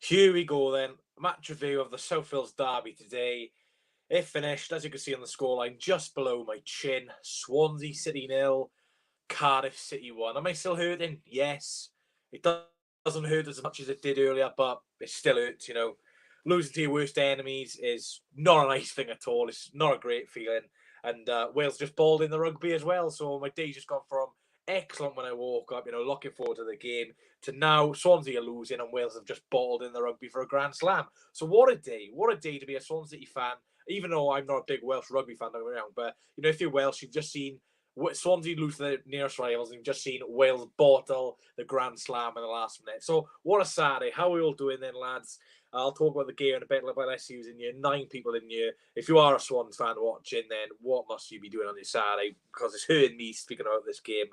Here we go then. Match review of the South Wales derby today. It finished, as you can see on the scoreline, just below my chin. Swansea City 0, Cardiff City 1. Am I still hurting? Yes. It doesn't hurt as much as it did earlier, but it still hurts, you know. Losing to your worst enemies is not a nice thing at all. It's not a great feeling. And Wales just balled in the rugby as well. So my day's just gone from excellent when I woke up, you know, looking forward to the game, to now Swansea are losing and Wales have just balled in the rugby for a Grand Slam. So what a day. What a day to be a Swansea City fan, even though I'm not a big Welsh rugby fan, don't get me wrong. But, you know, if you're Welsh, you've just seen Swansea lose to their nearest rivals, and you've just seen Wales bottle the Grand Slam in the last minute. So what a Saturday. How are we all doing then, lads? I'll talk about the game in a bit, about SU's in here, 9 people in here. If you are a Swans fan watching, then what must you be doing on your Saturday? Because it's hurting me speaking about this game.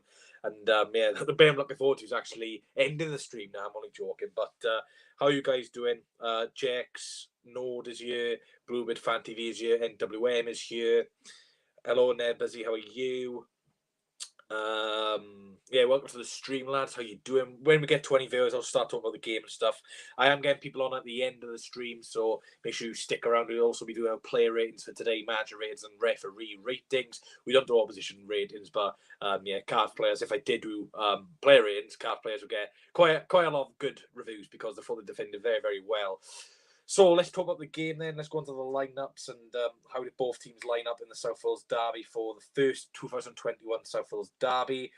And yeah, the bit I'm looking forward to is actually ending the stream now. I'm only joking. But how are you guys doing? Jex, Nord is here, Bluebird Fan TV is here, NWM is here. Hello, Ned Busy, how are you? Yeah, welcome to the stream, lads. How you doing? When we get 20 viewers, I'll start talking about the game and stuff. I am getting people on at the end of the stream, so make sure you stick around. We'll also be doing our player ratings for today, manager ratings and referee ratings. We don't do opposition ratings, but yeah, Cardiff players. If I did do player ratings, Cardiff players will get quite a lot of good reviews because they're fully defended very, very well. So let's talk about the game then. Let's go into the lineups and how did both teams line up in the South Wales derby for the first 2021 South Wales derby.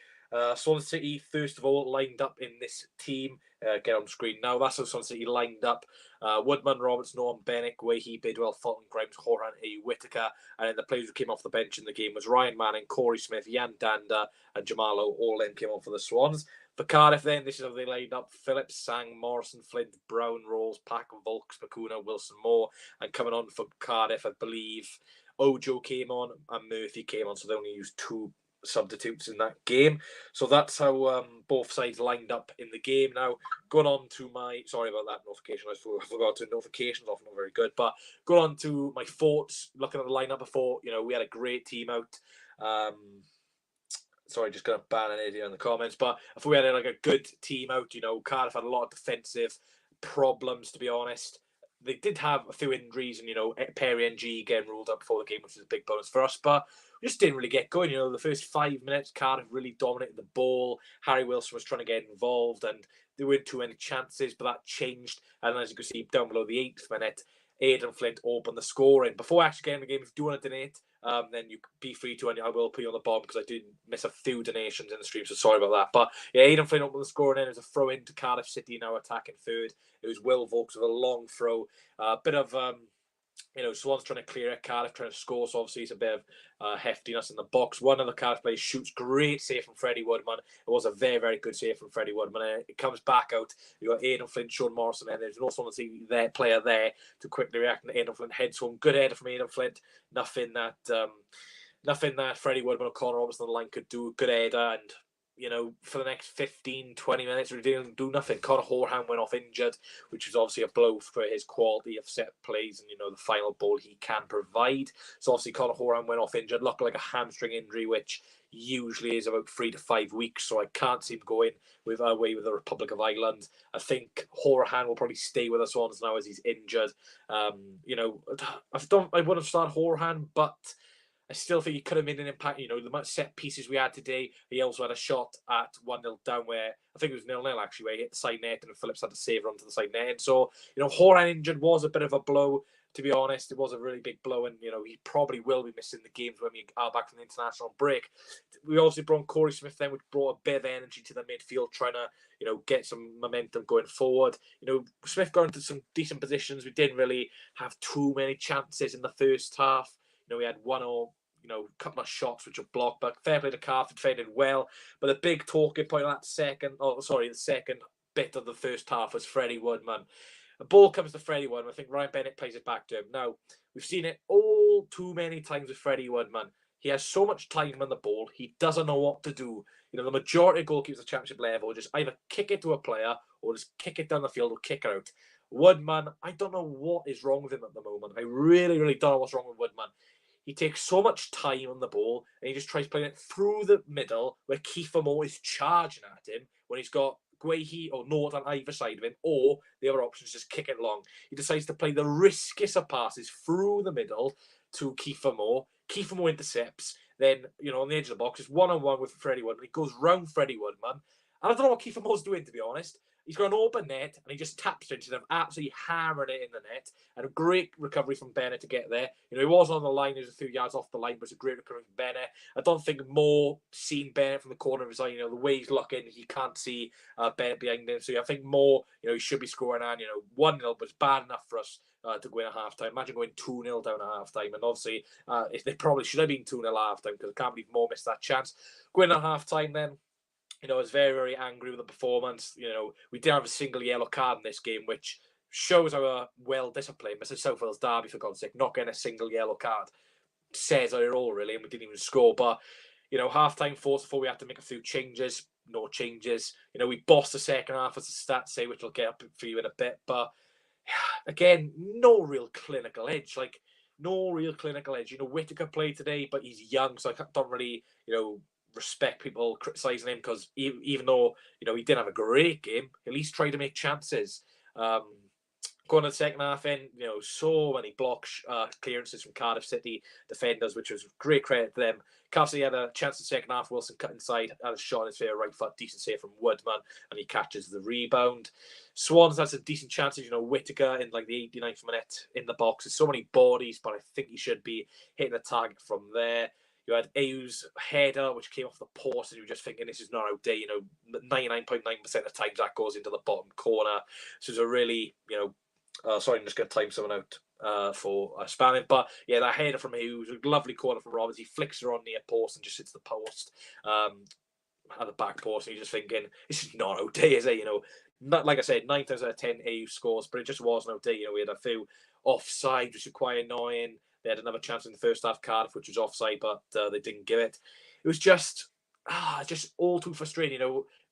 Swansea City, first of all, lined up in this team. Get on screen now. That's how Swansea City lined up. Woodman, Roberts, Norm, Bennick, Wahey, Bidwell, Fulton, Grimes, Horan, A. Whitaker. And then the players who came off the bench in the game was Ryan Manning, Corey Smith, Jan Danda, and Jamalo. All then came on for the Swans. For Cardiff, then, this is how they lined up. Phillips, Sang, Morrison, Flint, Brown, Rolls, Pack, Volks, Pacuna, Wilson, Moore. And coming on for Cardiff, I believe Ojo came on and Murphy came on. So they only used 2 substitutes in that game. So that's how both sides lined up in the game. Now, going on to my... Sorry about that notification. I forgot to notifications off. Not very good. But going on to my thoughts, looking at the lineup before, you know, we had a great team out. Sorry, just going to ban an idiot in the comments. But if we had like a good team out, you know, Cardiff had a lot of defensive problems, to be honest. They did have a few injuries and, you know, Perry and G getting ruled out before the game, which is a big bonus for us. But we just didn't really get going. You know, the first 5 minutes, Cardiff really dominated the ball. Harry Wilson was trying to get involved and there weren't too many chances, but that changed. And as you can see down below the 8th minute, Aidan Flint opened the scoring. Before actually getting the game, if you do want to donate, then you be free to, and I will put you on the bottom because I did miss a few donations in the stream, so sorry about that. But yeah, Aidan Flint opened the scoring, and it was a throw in to Cardiff City, now attacking third. It was Will Volks with a long throw. Bit of you know, Swans trying to clear it, Cardiff trying to score, so obviously it's a bit of heftiness in the box. One of the Cardiff players shoots, great save from Freddie Woodman. It was a very, very good save from Freddie Woodman. It comes back out. You got Aidan Flint, Sean Morrison, and there's no Swansea player there to quickly react. And Aidan Flint heads home. Good header from Aidan Flint. Nothing that Freddie Woodman or Connor Robertson on the line could do. Good header, and you know, for the next 15, 20 minutes, we didn't do nothing. Conor Horan went off injured, which was obviously a blow for his quality of set plays and, you know, the final ball he can provide. So obviously Conor Horan went off injured, looked like a hamstring injury, which usually is about 3 to 5 weeks. So I can't see him going away with the Republic of Ireland. I think Horan will probably stay with the Swans now as he's injured. You know, I wouldn't have started Horan, but I still think he could have made an impact. You know, the amount of set pieces we had today. He also had a shot at 1-0 down where, I think it was 0-0 actually, where he hit the side net and Phillips had to save onto the side net. And so, you know, Horan injured was a bit of a blow, to be honest. It was a really big blow, and, you know, he probably will be missing the games when we are back from the international break. We obviously brought Corey Smith then, which brought a bit of energy to the midfield, trying to, you know, get some momentum going forward. You know, Smith got into some decent positions. We didn't really have too many chances in the first half. You know, we had one or, you know, a couple of shots which were blocked, but fair play to Cardiff, defended well. But the big talking point of that the second bit of the first half was Freddie Woodman. The ball comes to Freddie Woodman. I think Ryan Bennett plays it back to him. Now, we've seen it all too many times with Freddie Woodman. He has so much time on the ball, he doesn't know what to do. You know, the majority of goalkeepers at championship level just either kick it to a player or just kick it down the field or kick it out. Woodman, I don't know what is wrong with him at the moment. I really, really don't know what's wrong with Woodman. He takes so much time on the ball and he just tries playing it through the middle where Kiefer Moore is charging at him when he's got Guehi or Nord on either side of him, or the other option is just kick it long. He decides to play the riskiest of passes through the middle to Kiefer Moore. Kiefer Moore intercepts. Then, on the edge of the box, it's one-on-one with Freddie Woodman. He goes round Freddie Woodman. And I don't know what Kiefer Moore's doing, to be honest. He's got an open net, and he just taps into them, absolutely hammering it in the net. And a great recovery from Bennett to get there. He was on the line, he was a few yards off the line, but it's a great recovery from Bennett. I don't think Moore seen Bennett from the corner of his eye. The way he's looking, he can't see Bennett behind him. So I think Moore, he should be scoring on, 1-0, but it's bad enough for us to go in at half-time. Imagine going 2-0 down at half-time. And obviously, they probably should have been 2-0 at half-time, because I can't believe Moore missed that chance. Going at half-time then, I was very, very angry with the performance. We didn't have a single yellow card in this game, which shows our well-disciplined. This is South Wales Derby, for God's sake. Not getting a single yellow card says it all, really, and we didn't even score. But, half-time, 4-4, we had to make a few changes. No changes. We bossed the second half, as the stats say, which I'll get up for you in a bit. But, again, no real clinical edge. No real clinical edge. Whittaker played today, but he's young, so I don't really, respect people criticising him, because even though he didn't have a great game, at least tried to make chances. Going to the second half, so many block clearances from Cardiff City defenders, which was great credit to them. Cardiff City had a chance in the second half. Wilson cut inside, had a shot in his fair right foot, decent save from Woodman, and he catches the rebound. Swans has some decent chances. Whittaker in the 89th minute in the box. There's so many bodies, but I think he should be hitting the target from there. You had Ayu's header, which came off the post, and you were just thinking, this is not out there. 99.9% of times that goes into the bottom corner. So it's a really, sorry, I'm just going to time someone out for spamming. But yeah, that header from Ayu, a lovely corner from Roberts. He flicks her on near post and just hits the post at the back post. And you're just thinking, this is not out there, is it? Not, like I said, 9 times out of 10 Ayu scores, but it just wasn't out there. We had a few offside, which was quite annoying. They had another chance in the first half, Cardiff, which was offside, but they didn't give it. It was just all too frustrating.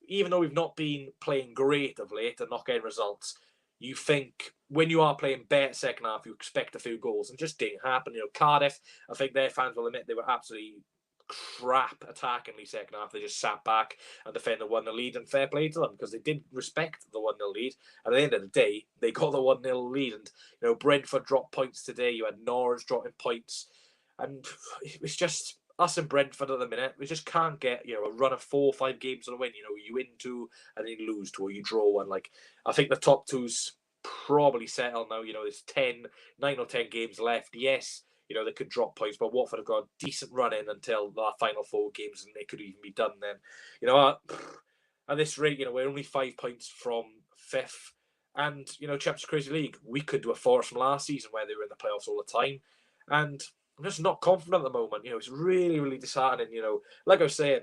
Even though we've not been playing great of late and not getting results, you think when you are playing better second half, you expect a few goals, and just didn't happen. Cardiff, I think their fans will admit they were absolutely crap attackingly second half. They just sat back and defended the 1-0 lead, and fair play to them, because they did respect the 1-0 lead. At the end of the day, they got the 1-0 lead, and Brentford dropped points today. You had Norwich dropping points, and it's just us and Brentford at the minute. We just can't get a run of 4 or 5 games on a win. You win 2 and then you lose 2, or you draw 1. I think the top 2's probably settled now. There's 9 or 10 games left. Yes, they could drop points, but Watford have got a decent run in until the final 4 games, and they could even be done then. At this rate, we're only 5 points from 5th. And, Champions Crazy League, we could do a Forest from last season where they were in the playoffs all the time. And I'm just not confident at the moment. It's really, really disheartening. Like I was saying,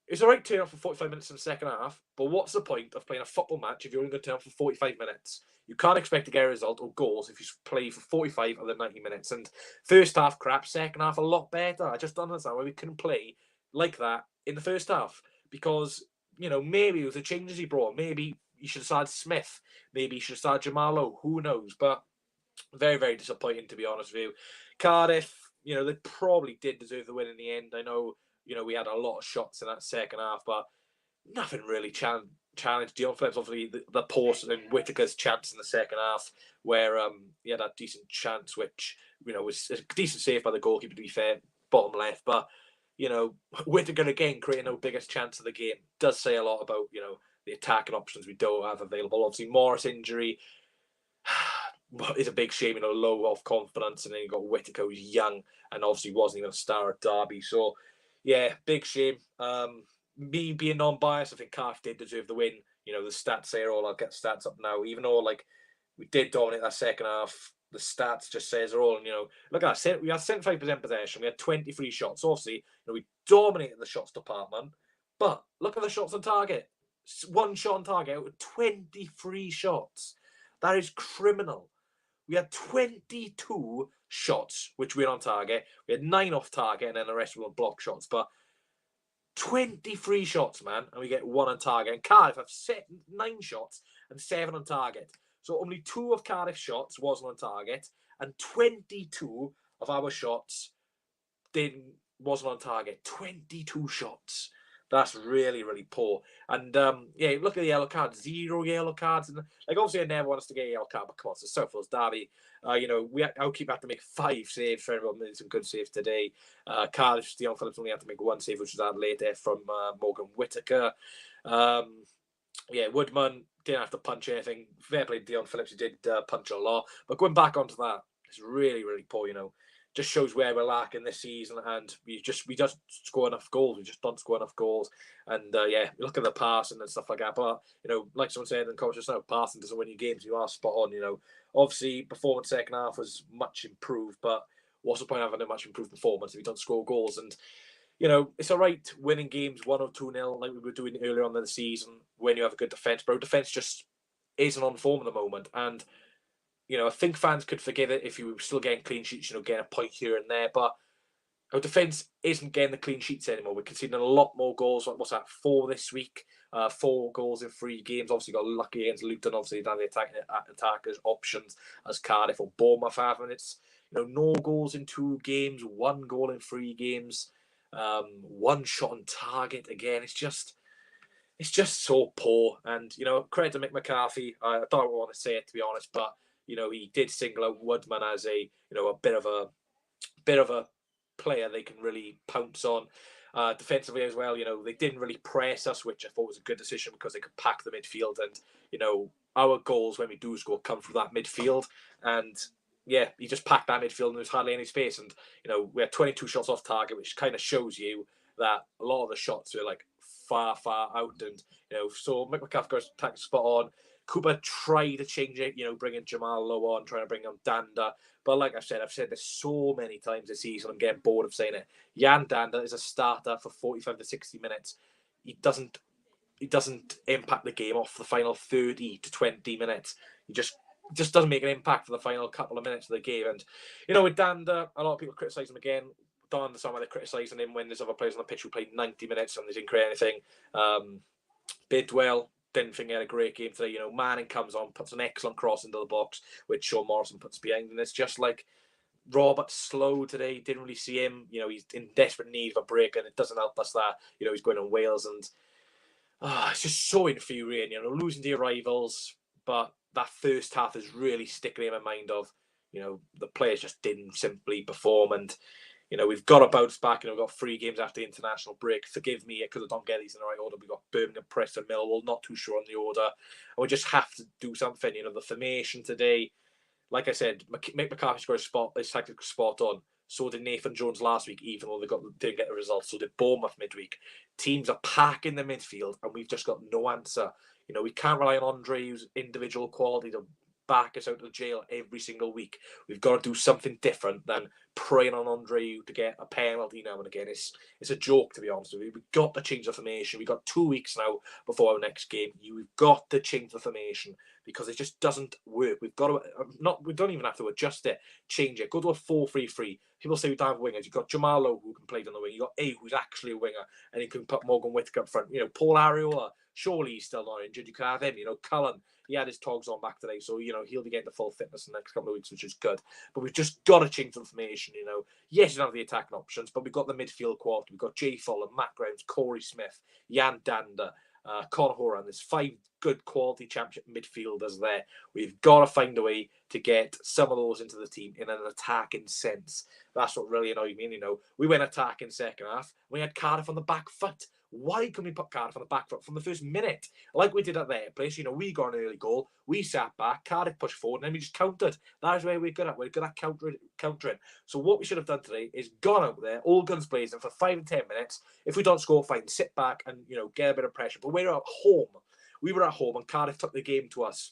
it's all right turning up for 45 minutes in the second half, but what's the point of playing a football match if you're only going to turn up for 45 minutes? You can't expect to get a result or goals if you play for 45 of the 90 minutes. And first half crap, second half a lot better. I just don't understand why we couldn't play like that in the first half. Because, maybe it was the changes he brought. Maybe he should have started Smith. Maybe he should have started Jamalo. Who knows? But very, very disappointing, to be honest with you. Cardiff, they probably did deserve the win in the end. I know, we had a lot of shots in that second half, but nothing really challenged Dion Phillips. Obviously, the post and Whittaker's chance in the second half, where he had that decent chance, which was a decent save by the goalkeeper, to be fair, bottom left. But Whittaker again creating our biggest chance of the game does say a lot about the attacking options we don't have available. Obviously, Morris injury is a big shame. Low of confidence, and then you got Whittaker, who's young and obviously wasn't even a star at Derby. So yeah, big shame. Me being non-biased, I think Cardiff did deserve the win. The stats say it all. I'll get stats up now. Even though we did dominate that second half, the stats just says it all. And look at that. We had 75% possession. We had 23 shots. Obviously, we dominated the shots department. But look at the shots on target. 1 shot on target out of 23 shots. That is criminal. We had 22 shots, which were on target. We had 9 off target, and then the rest were block shots. But 23 shots, man, and we get 1 on target. And Cardiff have 9 shots and 7 on target. So only 2 of Cardiff's shots wasn't on target, and 22 of our shots wasn't on target. 22 shots. That's really, really poor. And yeah, look at the yellow cards, 0 yellow cards. And like, obviously, I never want us to get a yellow card, but come on, it's a Southwales derby. I'll keep having to make 5 saves for everyone. Made some good saves today. Cardiff, Dion Phillips only had to make 1 save, which was added later from Morgan Whittaker. Yeah, Woodman didn't have to punch anything. Fair play to Dion Phillips, he did punch a lot. But going back onto that, it's really, really poor, Just shows where we're lacking this season, and we just score enough goals. We just don't score enough goals, and yeah, we look at the passing and stuff like that. But like someone said in the comments just now, passing doesn't win you games. You are spot on. Obviously, performance second half was much improved, but what's the point of having a much improved performance if you don't score goals? And it's all right winning games 1 or 2-0 like we were doing earlier on in the season when you have a good defence, but our defence just isn't on form at the moment, and I think fans could forgive it if you were still getting clean sheets, getting a point here and there. But our defence isn't getting the clean sheets anymore. We're conceding a lot more goals. What's that? 4 this week. 4 goals in 3 games. Obviously, got lucky against Luton. Obviously, down the attackers options as Cardiff or Bournemouth have, and it's no goals in 2 games, 1 goal in 3 games, 1 shot on target. Again, it's just so poor. And credit to Mick McCarthy. I don't want to say it, to be honest, but he did single out Woodman as a bit of a player they can really pounce on. Defensively as well, they didn't really press us, which I thought was a good decision because they could pack the midfield, and our goals when we do score come from that midfield. And yeah, he just packed that midfield and there was hardly any space. And we had 22 shots off target, which kind of shows you that a lot of the shots were like far out. And so Mick McCarthy got his spot on. Cooper tried to change it, bringing Jamal Lowe on, trying to bring on Danda. But like I've said this so many times this season, I'm getting bored of saying it. Jan Danda is a starter for 45 to 60 minutes. He doesn't impact the game off the final 30 to 20 minutes. He just doesn't make an impact for the final couple of minutes of the game. And with Danda, a lot of people criticise him again. Don't understand why they're criticising him when there's other players on the pitch who played 90 minutes and they didn't create anything. Bidwell didn't think he had a great game today. Manning comes on, puts an excellent cross into the box, which Sean Morrison puts behind. And it's just like Robert slow today. Didn't really see him. He's in desperate need of a break, and it doesn't help us that he's going on Wales, and it's just so infuriating. Losing to your rivals, but that first half is really sticking in my mind of the players just didn't simply perform. And we've got to bounce back, and we've got 3 games after the international break. Forgive me because I don't get these in the right order. We've got Birmingham, Preston, Millwall, not too sure on the order. And we just have to do something. The formation today, like I said, Mick McCarthy scored his tactical spot on. So did Nathan Jones last week, even though didn't get the results. So did Bournemouth midweek. Teams are packing the midfield, and we've just got no answer. We can't rely on Andre's individual quality to back us out of jail every single week. We've got to do something different than praying on Andre to get a penalty now and again. It's a joke, to be honest with you. We've got to change the formation. We've got 2 weeks now before our next game. We've got to change the formation because it just doesn't work. We've got to we don't even have to adjust it, change it. Go to a 4-3-3. People say we don't have wingers. You've got Jamal Lowe who can play on the wing. You've got A who's actually a winger, and he can put Morgan Whittaker up front. Paul Ariola, surely he's still not injured. You can have him. Cullen, he had his togs on back today, so he'll be getting the full fitness in the next couple of weeks, which is good. But we've just got to change the formation. Yes, you don't have the attacking options, but we've got the midfield quality. We've got Jay Fuller, Matt Grimes, Corey Smith, Jan Danda, Conor Horan. There's 5 good quality championship midfielders there. We've got to find a way to get some of those into the team in an attacking sense. That's what really annoyed me. We went attacking second half. We had Cardiff on the back foot. Why couldn't we put Cardiff on the back foot from the first minute? Like we did at their place. We got an early goal. We sat back. Cardiff pushed forward, and then we just countered. That is where we're good at. We're good at countering. So what we should have done today is gone out there, all guns blazing for 5 and 10 minutes. If we don't score, fine, sit back and get a bit of pressure. But we're at home. We were at home, and Cardiff took the game to us.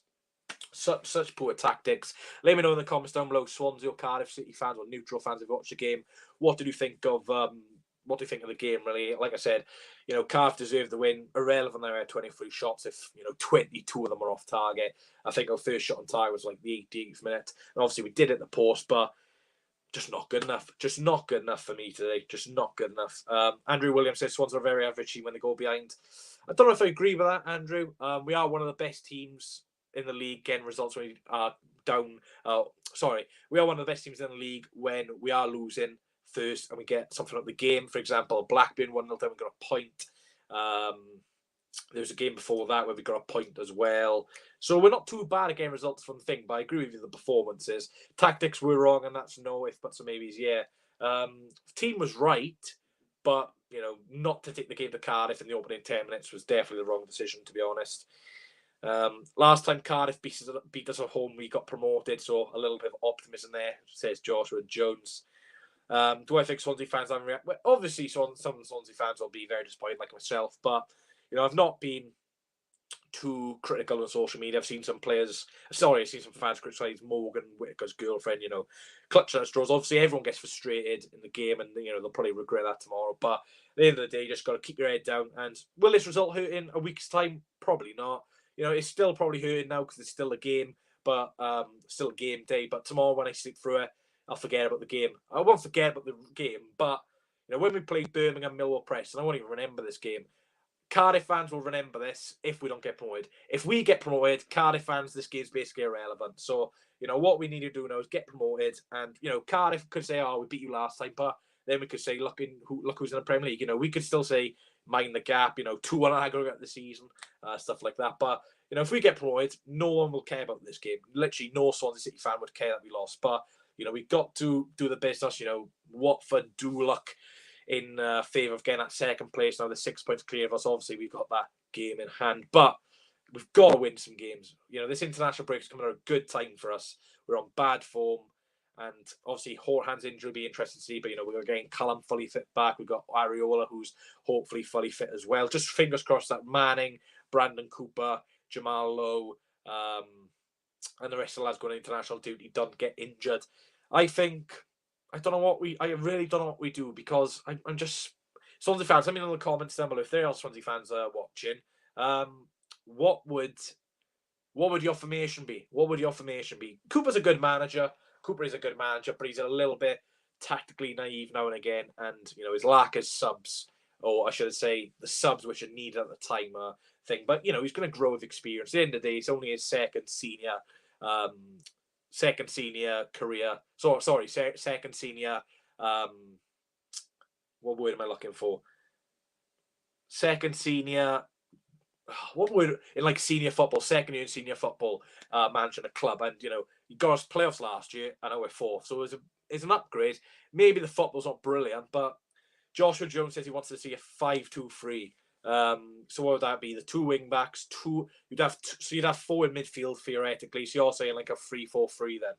Such poor tactics. Let me know in the comments down below, Swansea or Cardiff City fans or neutral fans who've watched the game. What did you think of the game, really? Like I said, Cardiff deserved the win. Irrelevant they had 23 shots if 22 of them were off target. I think our first shot on target was like the 18th minute. And obviously we did it at the post, but just not good enough. Just not good enough for me today. Just not good enough. Andrew Williams says Swans are very average team when they go behind. I don't know if I agree with that, Andrew. We are one of the best teams in the league getting results when we are down. We are one of the best teams in the league when we are losing first and we get something out of the game. For example, Blackburn 1-0 down, we got a point. There was a game before that where we got a point as well. So we're not too bad at getting results from the thing, but I agree with you, the performances. Tactics were wrong, and that's no if, buts, or maybes, yeah. Team was right, but, not to take the game to Cardiff in the opening 10 minutes was definitely the wrong decision, to be honest. Last time Cardiff beat us at home, we got promoted, so a little bit of optimism there, says Joshua Jones. Do I think Swansea fans haven't reacted? Well, obviously, some Swansea fans will be very disappointed, like myself, but I've not been too critical on social media. I've seen some fans criticise Morgan Whittaker's girlfriend, clutching at straws. Obviously, everyone gets frustrated in the game, and they'll probably regret that tomorrow. But at the end of the day, you just got to keep your head down. And will this result hurt in a week's time? Probably not. It's still probably hurting now because it's still a game, but still a game day. But tomorrow, when I sleep through it, I'll forget about the game. I won't forget about the game, but when we play Birmingham, Millwall, Preston, I won't even remember this game. Cardiff fans will remember this if we don't get promoted. If we get promoted, Cardiff fans, this game's basically irrelevant. So, what we need to do now is get promoted. And, Cardiff could say, oh, we beat you last time. But then we could say, look who's in the Premier League. We could still say, mind the gap, 2-1 aggregate the season, stuff like that. But, if we get promoted, no one will care about this game. Literally, no Swansea City fan would care that we lost. But, we've got to do the business. Watford do look in favour of getting that second place. Now, the 6 points clear of us. Obviously, we've got that game in hand. But we've got to win some games. This international break is coming at a good time for us. We're on bad form. And obviously, Horhan's injury will be interesting to see. But, we're getting Callum fully fit back. We've got Areola, who's hopefully fully fit as well. Just fingers crossed that Manning, Brandon Cooper, Jamal Lowe, and the rest of the lads going to international duty don't get injured. I really don't know what we do, because I'm just Swansea fans. Let me know in the comments down below if there are Swansea fans watching. What would your formation be? What would your formation be? Cooper's a good manager. Cooper is a good manager, but he's a little bit tactically naive now and again, and his lack of subs, or I should say, the subs which are needed at the time, thing. But he's going to grow with experience. At the end of the day, it's only his second senior career. Second senior. What word am I looking for? Second senior. What word in like senior football? Second year in senior football, managing a club, and you got us playoffs last year, and now we're fourth. So it's an upgrade. Maybe the football's not brilliant, but Joshua Jones says he wants to see a 5-2-3. So what would that be? The two wing backs, you'd have four in midfield theoretically. So you're saying like a 3-4-3 then.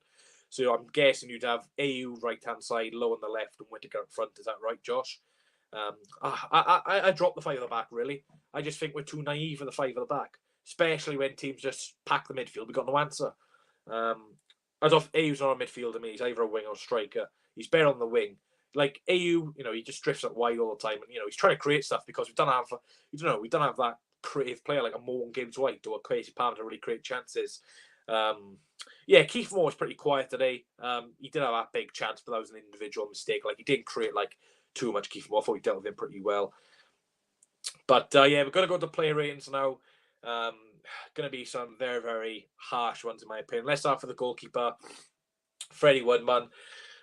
So I'm guessing you'd have AU right hand side, Low on the left, and Whittaker up front. Is that right, Josh? I dropped the 5 at the back, really. I just think we're too naive for the 5 at the back, especially when teams just pack the midfield. We've got no answer. As of AU's not a midfielder to me. He's either a wing or a striker. He's better on the wing. Like AU, he just drifts up wide all the time, and he's trying to create stuff because we don't have that creative player like a Morgan Gibbs White or a Kwesi Palmer to really create chances. Keith Moore was pretty quiet today. He did have that big chance, but that was an individual mistake. Like he didn't create too much. Keith Moore, I thought he dealt with him pretty well. But we're going to go to player ratings now. Going to be some very, very harsh ones in my opinion. Let's start for the goalkeeper, Freddie Woodman.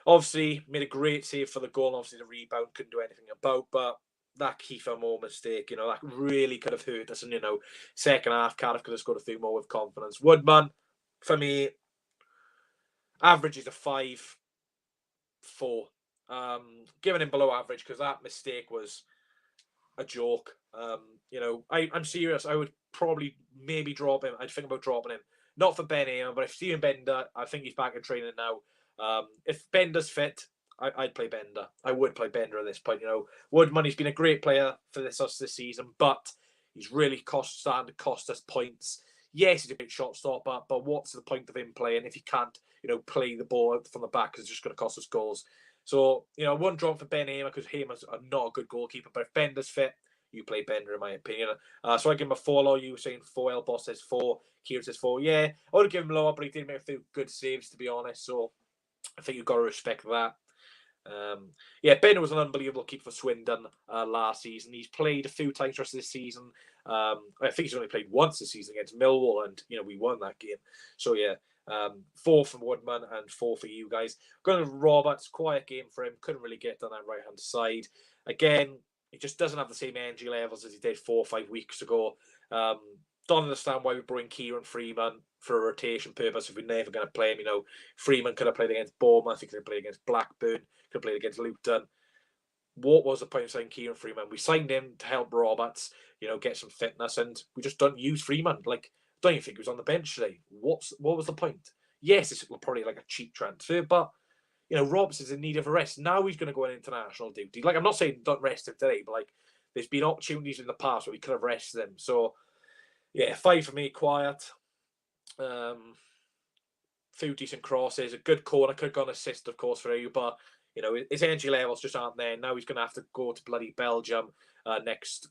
Obviously, made a great save for the goal. And obviously, the rebound couldn't do anything about. But that Kiefer Moore mistake, that really could have hurt us. And, second half, Cardiff could have scored a few more with confidence. Woodman, for me, average is a 5-4. Giving him below average because that mistake was a joke. I'm serious. I would probably maybe drop him. I'd think about dropping him. Not for Ben Eamer, but if Steven Bender, I think he's back in training now. If Bender's fit, I'd play Bender. I would play Bender at this point. Woodman, he's been a great player for us this season, but he's really starting to cost us points. Yes, he's a great shot stopper, but what's the point of him playing if he can't, play the ball out from the back? Because it's just going to cost us goals. So, I wouldn't drop for Ben Eamer because Hamer's not a good goalkeeper. But if Bender's fit, you play Bender, in my opinion. So I give him a 4 low. You were saying 4. El Boss says 4. Kieran says 4. Yeah, I would give him lower, but he did make a few good saves, to be honest. So I think you've got to respect that. Bender was an unbelievable keeper for Swindon last season. He's played a few times the rest of this season. I think he's only played once this season against Millwall, and we won that game. So 4 from Woodman and 4 for you guys. Going to Roberts, quiet game for him. Couldn't really get on that right hand side. Again, He just doesn't have the same energy levels as he did 4 or 5 weeks ago. Don't understand why we bring Kieran Freeman for a rotation purpose if we're never going to play him. Freeman could have played against Bournemouth, he could have played against Blackburn, could have played against Luton. What was the point of signing Kieran Freeman? We signed him to help Roberts, get some fitness, and we just don't use Freeman. I don't even think he was on the bench today. What was the point? Yes, it's probably like a cheap transfer, but Roberts is in need of a rest. Now he's going to go on international duty. I'm not saying don't rest him today, but there's been opportunities in the past where we could have rested him. So yeah, 5 for me, quiet. Few decent crosses, a good corner, could have gone assist, of course, for you, but his energy levels just aren't there. Now he's going to have to go to bloody Belgium this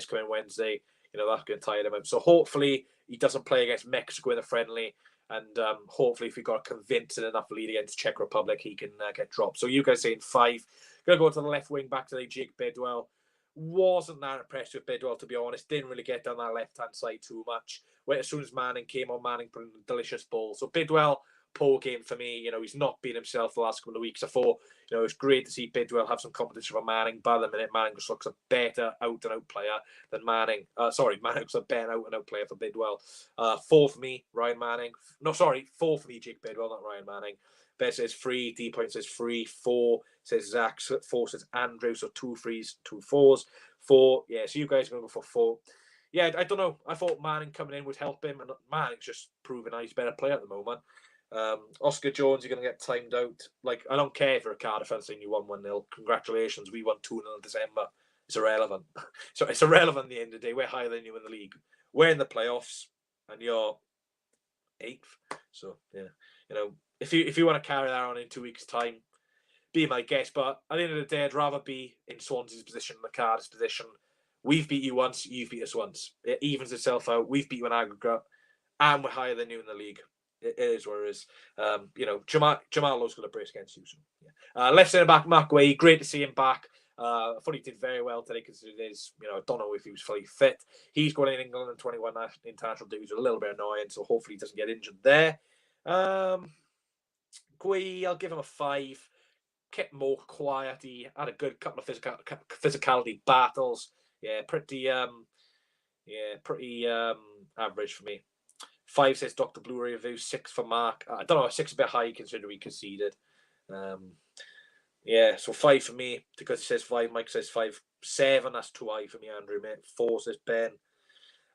coming Wednesday. That's going to tire him out. So hopefully he doesn't play against Mexico in the friendly, and hopefully if we got a convincing enough lead against Czech Republic, he can get dropped. So you guys saying 5. Going to go to the left wing back today, Jake Bidwell. Wasn't that impressed with Bidwell, to be honest. Didn't really get down that left-hand side too much. As soon as Manning came on, Manning put in a delicious ball. So Bidwell, poor game for me. He's not been himself the last couple of weeks. I thought, it was great to see Bidwell have some competition for Manning. By the minute, Manning just looks a better out-and-out player than Manning. Manning looks a better out-and-out player for Bidwell. 4 for me, Ryan Manning. No, sorry, 4 for me, Jake Bidwell, not Ryan Manning. Ben says 3, D point says 3, 4 says Zach, 4 says Andrew, so 2 3s, 2 4s, 4. Yeah, so you guys are going to go for 4. Yeah, I don't know. I thought Manning coming in would help him, and Manning's just proven he's a better player at the moment. Oscar Jones, you're going to get timed out. I don't care if you're a Cardiff fan saying you won 1-0. Congratulations, we won 2-0 in December. It's irrelevant. So it's irrelevant at the end of the day. We're higher than you in the league. We're in the playoffs, and you're 8th. So, yeah, if you want to carry that on in 2 weeks' time, be my guest. But at the end of the day, I'd rather be in Swansea's position than the Cardiff's position. We've beat you once, you've beat us once. It evens itself out. We've beat you in aggregate, and we're higher than you in the league. It is what it is. Jamal Lowe's got a brace against you. So, yeah. Left centre back, Mark Way. Great to see him back. I thought he did very well today because it is, I don't know if he was fully fit. He's going in England and 21 international duties, a little bit annoying, so hopefully he doesn't get injured there. Gui, I'll give him a 5. Kept more quiet. He had a good couple of physicality battles. Yeah, pretty average for me. 5 says Dr. Blu-ray review. 6 for Mark. I don't know. 6 a bit high considering we conceded. So 5 for me because he says 5. Mike says 5. 7. That's too high for me, Andrew. Mate. 4 says Ben.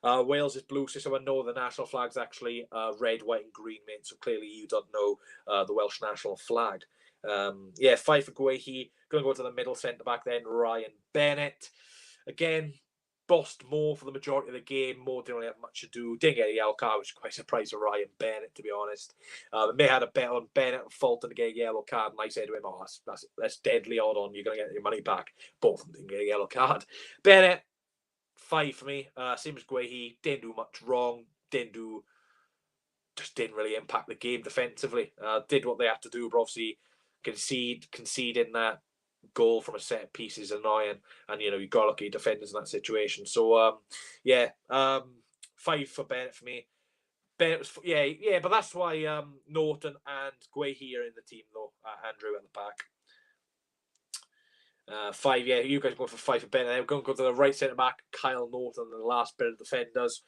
Wales is blue, so I know the national flag's actually red, white, and green, mate. So clearly you don't know the Welsh national flag. 5 for Guehi. Going to go to the middle centre back then, Ryan Bennett. Again, bossed more for the majority of the game. More didn't really have much to do. Didn't get a yellow card, which is quite surprised for Ryan Bennett, to be honest. May had a bet on Bennett and Fulton to get a yellow card, and I said to him, "Oh, that's deadly odd on. You're going to get your money back." Both of them didn't get a yellow card. Bennett, 5 for me. Same as Guehi. Didn't do much wrong. Just didn't really impact the game defensively. Did what they had to do, but obviously conceding that goal from a set piece is annoying, and you got lucky defenders in that situation. So 5 for Bennett for me. Bennett was but that's why Norton and Guehi are in the team though. Andrew at the back. 5, you guys go for 5 for Bennett. We're going to go to the right centre back, Kyle Norton, and the last bit of defenders.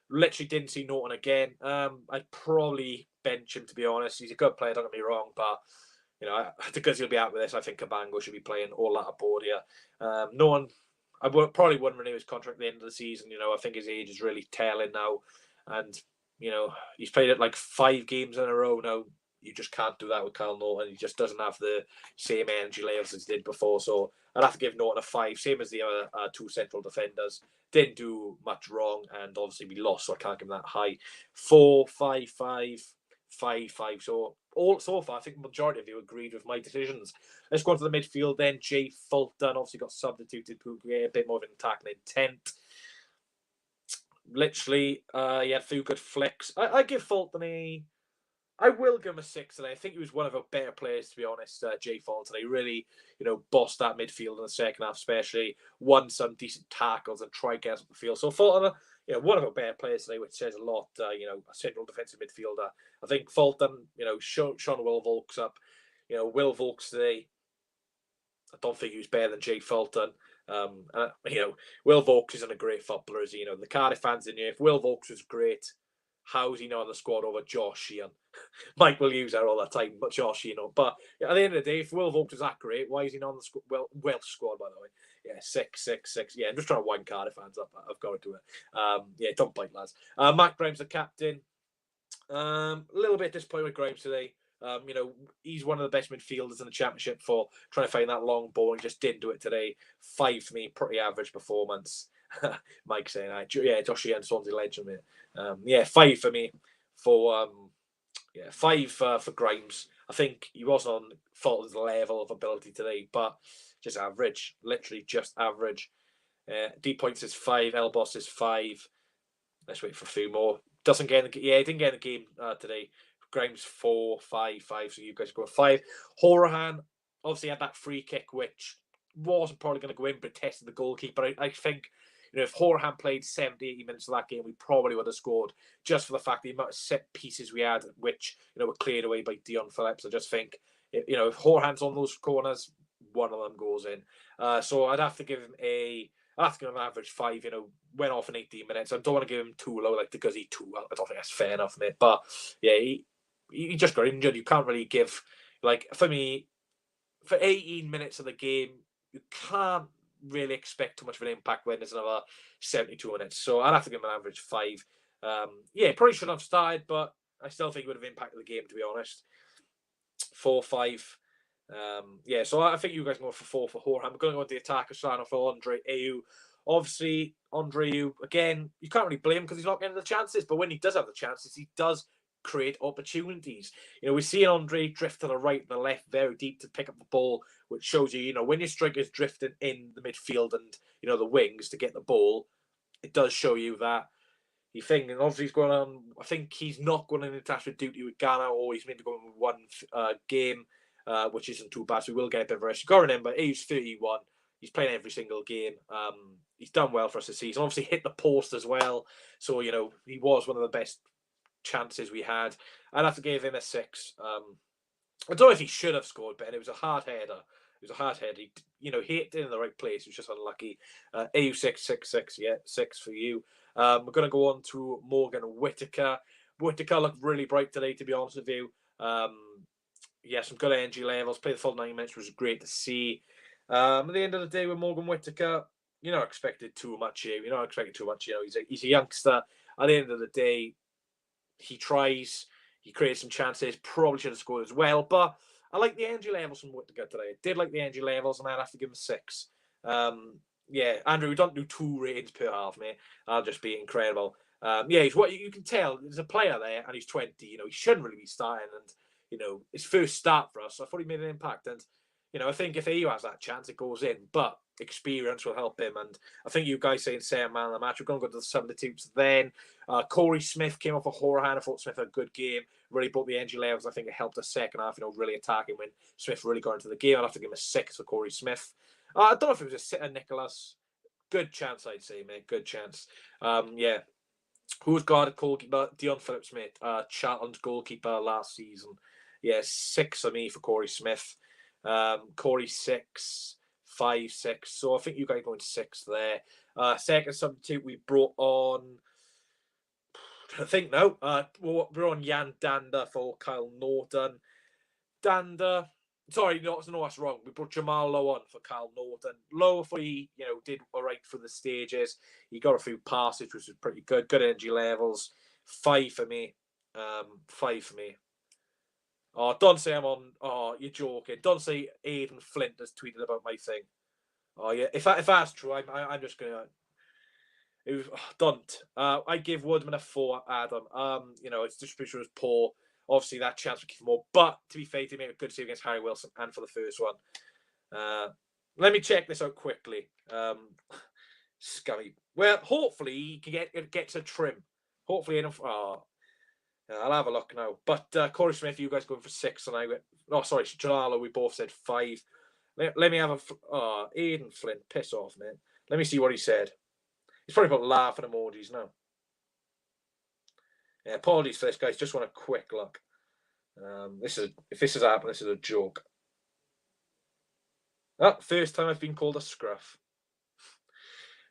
Literally didn't see Norton again. I'd probably bench him, to be honest. He's a good player, don't get me wrong, but because he'll be out with this, I think Cabango should be playing all that aboard here. Probably wouldn't renew his contract at the end of the season. I think his age is really telling now, and he's played it 5 games in a row now. You just can't do that with Kyle Norton. He just doesn't have the same energy levels as he did before. So I'd have to give Norton a 5, same as the other 2 central defenders. Didn't do much wrong, and obviously we lost, so I can't give him that high. 4, 5, 5, 5, 5. So far, I think the majority of you agreed with my decisions. Let's go on to the midfield then. Jay Fulton obviously got substituted. A bit more of an attacking intent. Literally, he had a few good flicks. I give Fulton I will give him a 6 today. I think he was one of our better players, to be honest. Jay Fulton today really, bossed that midfield in the second half, especially won some decent tackles and tried to get us up the field. So Fulton, one of our better players today, which says a lot. A central defensive midfielder. I think Fulton, Sean Will Volks up. Will Volks today, I don't think he was better than Jay Fulton. Will Vokes isn't a great footballer, is he? The Cardiff fans in here. If Will Vokes was great, how's he not on the squad over Josh Sheehan? Mike will use that all the time, but Josh, But at the end of the day, if Will Vokes is that great, why is he not on the Welsh squad, by the way? Yeah, 6-6-6. Yeah, I'm just trying to wind Cardiff fans up. I've got to do it. Don't bite, lads. Matt Grimes, the captain. A little bit disappointed with Grimes today. He's one of the best midfielders in the championship for trying to find that long ball and just didn't do it today. 5 for me, pretty average performance. Mike saying, Josh Sheehan, Swansea legend, mate. 5 for me for 5 for Grimes. I think he wasn't on Fulton's level of ability today, but just average, literally just average. Deep points is 5, L Boss is 5. Let's wait for a few more. He didn't get in the game today. Grimes 4, 5, 5. So you guys go 5. Horahan obviously had that free kick, which wasn't probably going to go in, but tested the goalkeeper. I think if Horahan played 70, 80 minutes of that game, we probably would have scored just for the fact the amount of set pieces we had, which were cleared away by Dion Phillips. I just think if Horahan's on those corners, one of them goes in. So I'd have to give him an average 5, went off in 18 minutes. I don't want to give him too low, like the Guzzi 2. I don't think that's fair enough, mate. But yeah, he just got injured. You can't really give, for me, for 18 minutes of the game, you can't really expect too much of an impact when there's another 72 minutes. So I'd have to give him an average 5. Probably shouldn't have started, but I still think it would have impacted the game, to be honest. 4, 5. So I think you guys go for 4 for Horahan. We're going to go into the attacker sign off for Andre Ayew. Obviously, Andre Ayew, again, you can't really blame him because he's not getting the chances, but when he does have the chances, he does create opportunities. We see Andre drift to the right and the left very deep to pick up the ball, which shows you, when your striker's drifting in the midfield and, the wings to get the ball, it does show you that you think, and obviously he's going on, I think he's not going on international duty with Ghana, or he's meant to go in one game, which isn't too bad, so we will get a bit of rest. You've got to remember, he's 31, he's playing every single game. He's done well for us this season. Obviously hit the post as well, so, he was one of the best chances we had. I'd have to give him a 6. I don't know if he should have scored, but it was a hard header. He hit it in the right place. It was just unlucky. AU 6. Yeah, 6 for you. We're going to go on to Morgan Whittaker. Whittaker looked really bright today, to be honest with you. Some good energy levels. Played the full 90 minutes, which was great to see. At the end of the day, with Morgan Whittaker, you're not expecting too much here. He's a youngster. At the end of the day, he tries. He creates some chances. Probably should have scored as well. But I like the energy levels from Whittaker today. I did like the energy levels, and I'd have to give him 6. Andrew, we don't do 2 ratings per half, mate. That'll just be incredible. He's what you can tell. There's a player there, and he's 20. He shouldn't really be starting, and his first start for us. So I thought he made an impact, and I think if AU has that chance, it goes in. But experience will help him, and I think you guys saying second man of the match. We're going to go to the substitutes then. Corey Smith came off a Horahan. I thought Smith had a good game. Really brought the energy levels. I think it helped the second half. Really attacking when Smith really got into the game. I'd have to give him a 6 for Corey Smith. I don't know if it was a sitter, Nicholas. Good chance, I'd say, mate. Good chance. Who's guarded goalkeeper? Dion Phillips, mate. Charlton's goalkeeper last season. 6 for me for Corey Smith. Corey 6, 5, 6. So I think you guys going 6 there. Second substitute we brought on. I think no. We're on Jan Danda for Kyle Norton. Danda. Sorry, no, that's wrong. We brought Jamal Lowe on for Kyle Norton. Lowe, for he, did all right for the stages. He got a few passes, which was pretty good. Good energy levels. 5 for me. 5 for me. Oh, don't say I'm on. Oh, you're joking. Don't say Aidan Flint has tweeted about my thing. Oh yeah, if that's true, I'm just gonna. Don't. I give Woodman a 4, Adam. Its distribution was poor. Obviously, that chance would give more. But to be fair, he made a good save against Harry Wilson and for the first one. Let me check this out quickly. Scummy. Well, hopefully he can get a trim. Hopefully enough. I'll have a look now. But Corey Smith, you guys going for 6, and I went. Oh, sorry, Jalalo. We both said 5. Let me have a. Aidan Flint, piss off, man. Let me see what he said. He's probably got laughing emojis now. Yeah, apologies for this, guys. Just want a quick look. If this has happened, this is a joke. First time I've been called a scruff.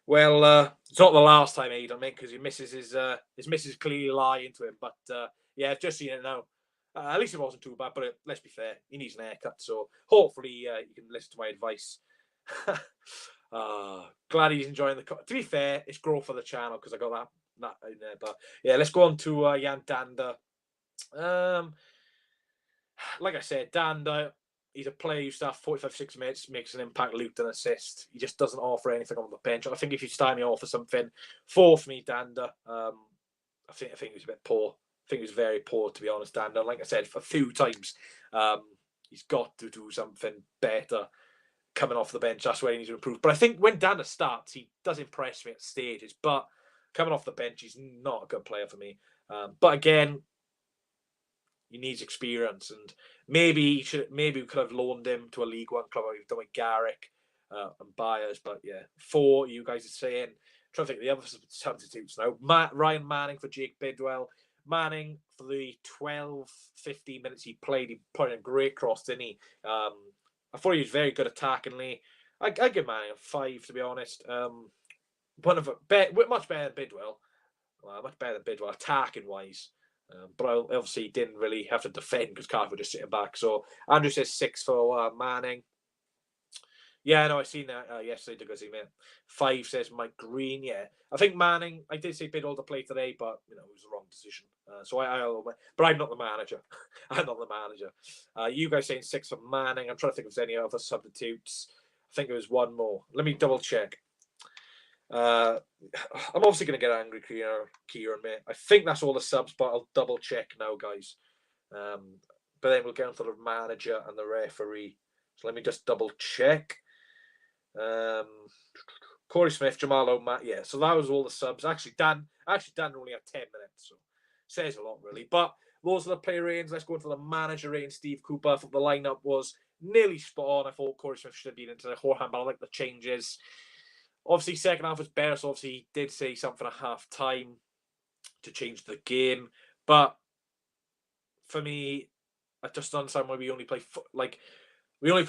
Well, it's not the last time Aidan, mate, because his missus clearly lying to him. But yeah, I've just seen it now. At least it wasn't too bad. But let's be fair, he needs an haircut. So hopefully you can listen to my advice. Glad he's enjoying the. To be fair, it's growth for the channel because I got that in there. But yeah, let's go on to Jan Danda. Like I said, Danda, he's a player who starts 45, 6 minutes, makes an impact, looped an assist. He just doesn't offer anything on the bench. I think if you start me off for something, 4 for me, Danda. I think he was a bit poor. I think he was very poor, to be honest, Danda. Like I said, for a few times, he's got to do something better coming off the bench. That's where he needs to improve. But I think when Danda starts, he does impress me at stages. But coming off the bench, he's not a good player for me. But again, he needs experience, and maybe we could have loaned him to a League One club. We've done with Garrick and Byers, but yeah, 4. You guys are saying. I'm trying to think of the other substitutes now. Ryan Manning for Jake Bidwell. Manning for the 12, 15 minutes he played, he put in a great cross, didn't he? I thought he was very good attackingly. I give Manning a 5, to be honest. Much better than Bidwell. Much better than Bidwell attacking wise. But obviously he didn't really have to defend because Cardiff were just sitting back. So Andrew says 6 for Manning. Yeah, no, I seen that yesterday because he meant 5 says Mike Green. Yeah, I think Manning. I did say Bidwell to play today, but it was the wrong decision. So but I'm not the manager. I'm not the manager. You guys saying 6 for Manning. I'm trying to think if there's any other substitutes. I think it was one more. Let me double check. I'm obviously going to get angry, Kieran, mate. I think that's all the subs, but I'll double check now, guys. But then we'll get onto the manager and the referee. So let me just double check. Corey Smith, Jamal O'Mahony. Yeah, so that was all the subs. Actually, Dan only had 10 minutes, so says a lot, really. But those are the player ratings. Let's go into the manager rating. Steve Cooper. I thought the lineup was nearly spot on. I thought Corey Smith should have been into the forehand, but I like the changes. Obviously, second half was better, so obviously he did say something at half time to change the game. But for me, I just don't understand why we only play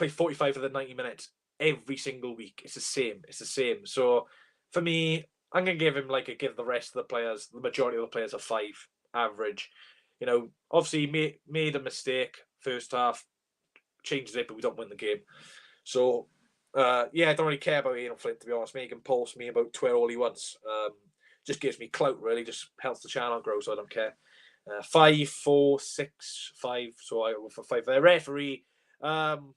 45 of the 90 minutes every single week. It's the same. So for me, I'm gonna give him give the rest of the players, the majority of the players, a 5 average. Obviously he made a mistake first half, changes it, but we don't win the game. So yeah, I don't really care about Ian Flint, to be honest. He can post me about Twitter all he wants. Just gives me clout, really. Just helps the channel grow, so I don't care. 5, 4, 6, 5. So I go for 5. The referee, some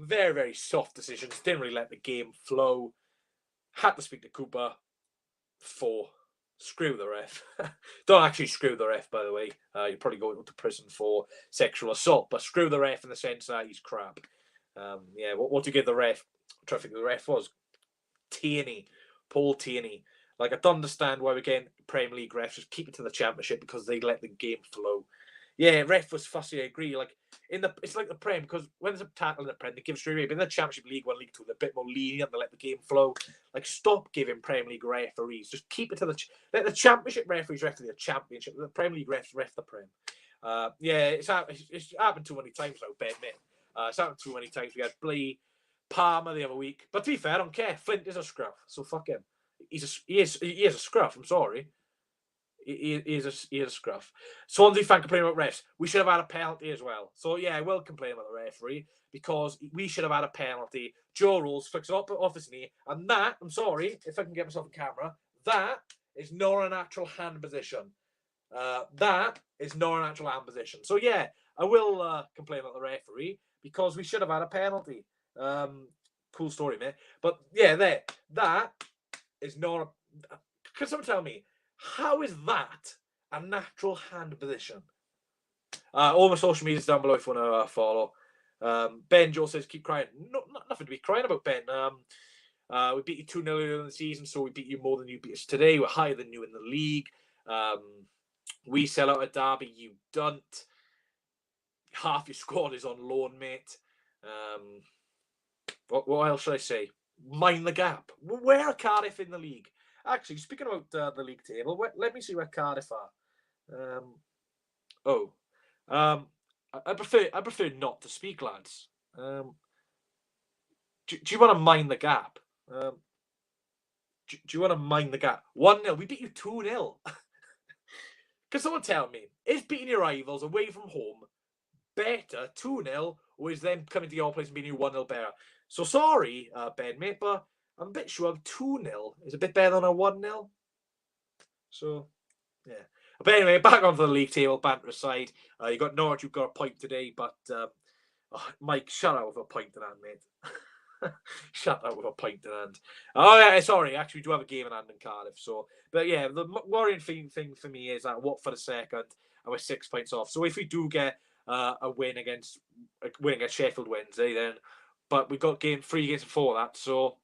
very, very soft decisions. Didn't really let the game flow. Had to speak to Cooper. 4. Screw the ref. Don't actually screw the ref, by the way. You're probably going to prison for sexual assault, but screw the ref in the sense that he's crap. Yeah, what do you give the ref? I'm trying to think who the ref was. Paul Tierney. I don't understand why we're getting Premier League refs. Just keep it to the Championship because they let the game flow. Yeah, ref was fussy. I agree. It's like the Prem, because when there's a tackle in the Prem, they give straight away. But in the Championship, League 1, League 2, they're a bit more lenient. They let the game flow. Stop giving Premier League referees. Just keep it to let the Championship referees ref the Championship. The Premier League refs ref the Prem. Yeah, it's happened too many times now, Ben, mate. It's happened too many times. We had Blee, Palmer the other week. But to be fair, I don't care. Flint is a scruff, so fuck him. He is a scruff. I'm sorry. He is a scruff. Swansea fan complaining about refs. We should have had a penalty as well. So yeah, I will complain about the referee because we should have had a penalty. Joe Rules flicks it up off his knee, and that, I'm sorry if I can get myself on camera, that is not a natural hand position. That is not a natural hand position. So yeah, I will complain about the referee because we should have had a penalty. Cool story, mate. But yeah, that is not. Can someone tell me how is that a natural hand position? All my social media's down below if you want to follow. Ben Joe says keep crying. No, nothing to be crying about, Ben. We beat you 2-0 earlier in the season, so we beat you more than you beat us today. We're higher than you in the league. We sell out a derby, you don't. Half your squad is on loan, mate. What else should I say? Mind the gap. Where are Cardiff in the league? Actually, speaking about the league table, let me see where Cardiff are. I prefer not to speak, lads. Do you want to mind the gap? Do you want to mind the gap? 1-0. We beat you 2-0. Can someone tell me, is beating your rivals away from home better 2-0, or is them coming to your place and beating you 1-0 better? So sorry, Ben, mate, but I'm a bit sure 2-0 is a bit better than a 1-0. So, yeah. But anyway, back onto the league table, banter aside. You got Norwich, you've got a point today, but Mike, shut out with a point in hand, mate. Shut out with a point in hand. Oh, yeah, sorry. Actually, we do have a game in hand in Cardiff. So, but yeah, the worrying thing for me is that Watford a second, and we're 6 points off. So if we do get a win against Sheffield Wednesday, then, but we've got 3 games before that. So,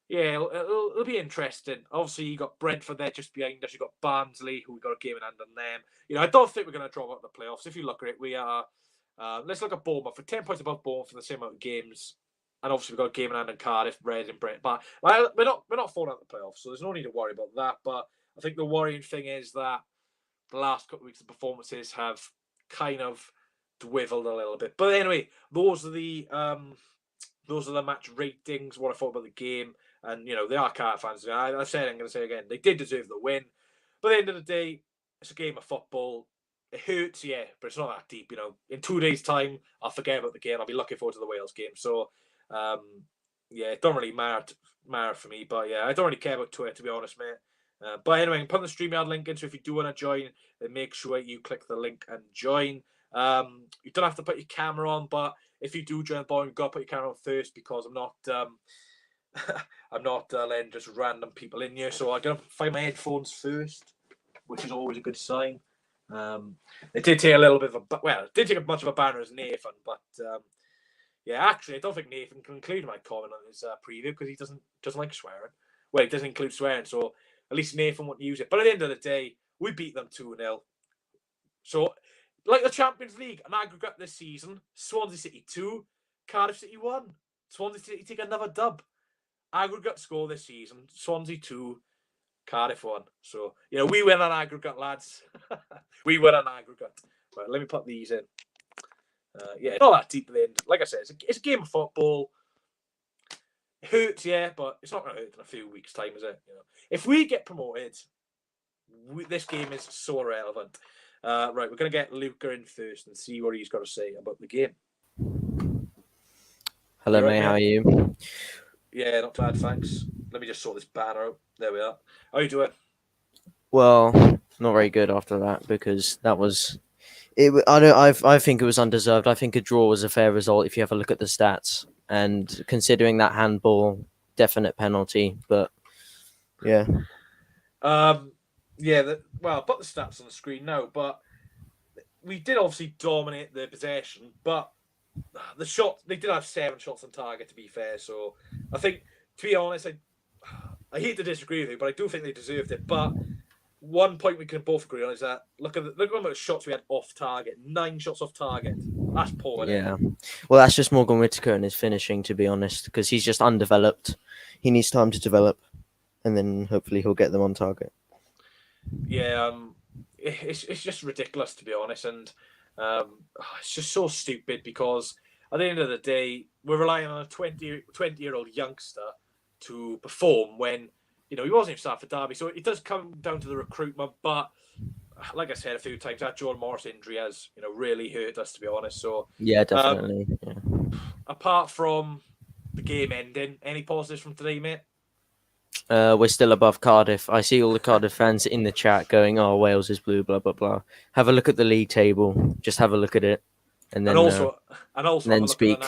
yeah, it'll be interesting. Obviously, you got Brentford there just behind us. You got Barnsley, who we got a game in hand on them. You know, I don't think we're going to drop out the playoffs. If you look at it, we are. Let's look at Bournemouth. For 10 points above Bournemouth for the same amount of games. And obviously, we've got a game in hand in Cardiff, Red and Brent. But we're not falling out the playoffs, so there's no need to worry about that. But I think the worrying thing is that the last couple of weeks, the performances have kind of dwindled a little bit. But anyway, those are the match ratings. What I thought about the game, and you know, they are Cardiff fans. I said, I'm going to say again, they did deserve the win. But at the end of the day, it's a game of football. It hurts, yeah, but it's not that deep. You know, in 2 days' time, I'll forget about the game. I'll be looking forward to the Wales game. So. Yeah, it don't really matter for me, but yeah, I don't really care about Twitter, to be honest, mate. But anyway, I'm putting the StreamYard link in, so if you do want to join, then make sure you click the link and join. You don't have to put your camera on, but if you do join the ball, you've got to put your camera on first, because I'm not I'm not letting just random people in here, so I'm going to find my headphones first, which is always a good sign. It did take a little bit of it did take much of a banner as Nathan, but yeah, actually, I don't think Nathan can include my comment on his preview, because he doesn't like swearing. Well, he doesn't include swearing, so at least Nathan won't use it. But at the end of the day, we beat them 2-0. So, like the Champions League, an aggregate this season, Swansea City 2, Cardiff City 1. Swansea City take another dub. Aggregate score this season, Swansea 2, Cardiff 1. So, you know, we win an aggregate, lads. We win an aggregate. Right, let me put these in. Yeah, not that deep at the end. Like I said, it's a game of football. It hurts, yeah, but it's not going to hurt in a few weeks' time, is it? You know, if we get promoted, this game is so irrelevant. Right, we're going to get Luca in first and see what he's got to say about the game. Hello, mate. How are you? Yeah, not bad, thanks. Let me just sort this banner out. There we are. How are you doing? Well, not very good after that, because that was. I think it was undeserved. I think a draw was a fair result if you have a look at the stats, and considering that handball, definite penalty. But yeah, yeah. I'll put the stats on the screen now, but we did obviously dominate the possession. But the shot, they did have 7 shots on target, to be fair. So I think, to be honest, I hate to disagree with you, but I do think they deserved it. But one point we can both agree on is that look at the shots we had off target. 9 shots off target. That's poor. Yeah. Well, that's just Morgan Whittaker and his finishing, to be honest, because he's just undeveloped. He needs time to develop, and then hopefully he'll get them on target. Yeah, it's just ridiculous, to be honest, and it's just so stupid, because at the end of the day, we're relying on a 20-year-old youngster to perform when, you know, he wasn't even starting for Derby. So it does come down to the recruitment. But like I said a few times, that Jordan Morris injury has, you know, really hurt us, to be honest. So yeah, definitely. Apart from the game ending, any positives from today, mate? We're still above Cardiff. I see all the Cardiff fans in the chat going, "Oh, Wales is blue, blah blah blah." Have a look at the league table. Just have a look at it, and then then speak.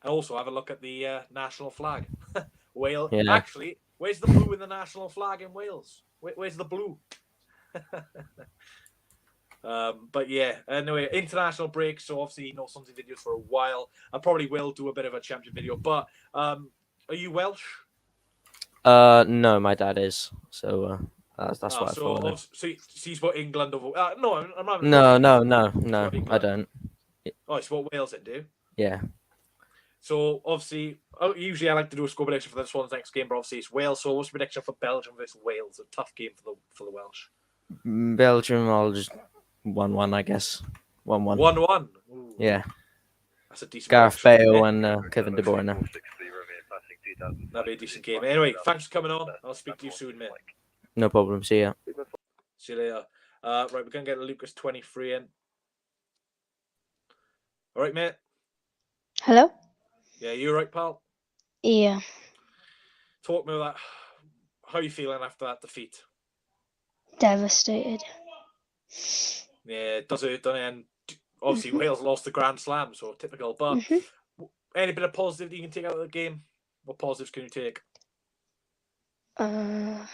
And also have a look at the national flag. Wales. Yeah. Actually, where's the blue in the national flag in Wales? Where's the blue? But yeah, anyway, international break. So obviously, not something videos for a while. I probably will do a bit of a champion video. But are you Welsh? No, my dad is. So that's why I follow. So he's what England over. No, I'm not. No, I don't. Oh, it's what Wales then do. Yeah. So obviously, usually I like to do a score prediction for this one's next game, but obviously it's Wales. So what's the prediction for Belgium versus Wales? A tough game for the Welsh. Belgium, I'll just 1-1, I guess. 1-1. 1-1. Yeah. That's a decent. Gareth Bale and Kevin De Bruyne. That'll be a decent game. Anyway, thanks for coming on. I'll speak to you soon, mate. No problem. See ya. See you later. Right, we're going to get Lucas 23 in. All right, mate? Hello? Yeah, you right, pal? Yeah. Talk me about that. How are you feeling after that defeat? Devastated. Yeah, it does hurt, doesn't it? And obviously, Wales lost the Grand Slam, so typical. But any bit of positivity you can take out of the game? What positives can you take? I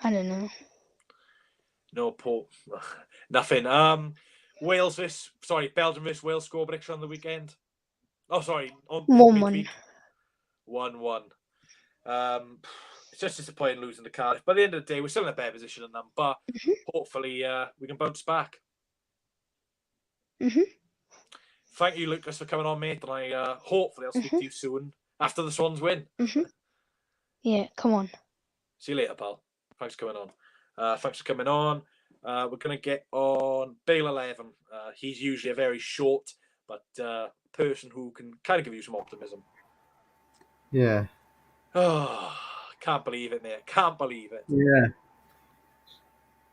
don't know. No, Paul. Nothing. Belgium versus Wales score prediction on the weekend. Oh, sorry, on 1-1. 1-1. It's just disappointing losing to Cardiff. By the end of the day, we're still in a better position than them, but hopefully we can bounce back. Thank you, Lucas, for coming on, mate. And I hopefully I'll speak to you soon after the Swans win. Yeah, come on. See you later, pal. Thanks for coming on. Thanks for coming on. We're going to get on Bale 11. He's usually a very short but person who can kind of give you some optimism. Yeah. Oh, can't believe it, mate. Can't believe it. Yeah.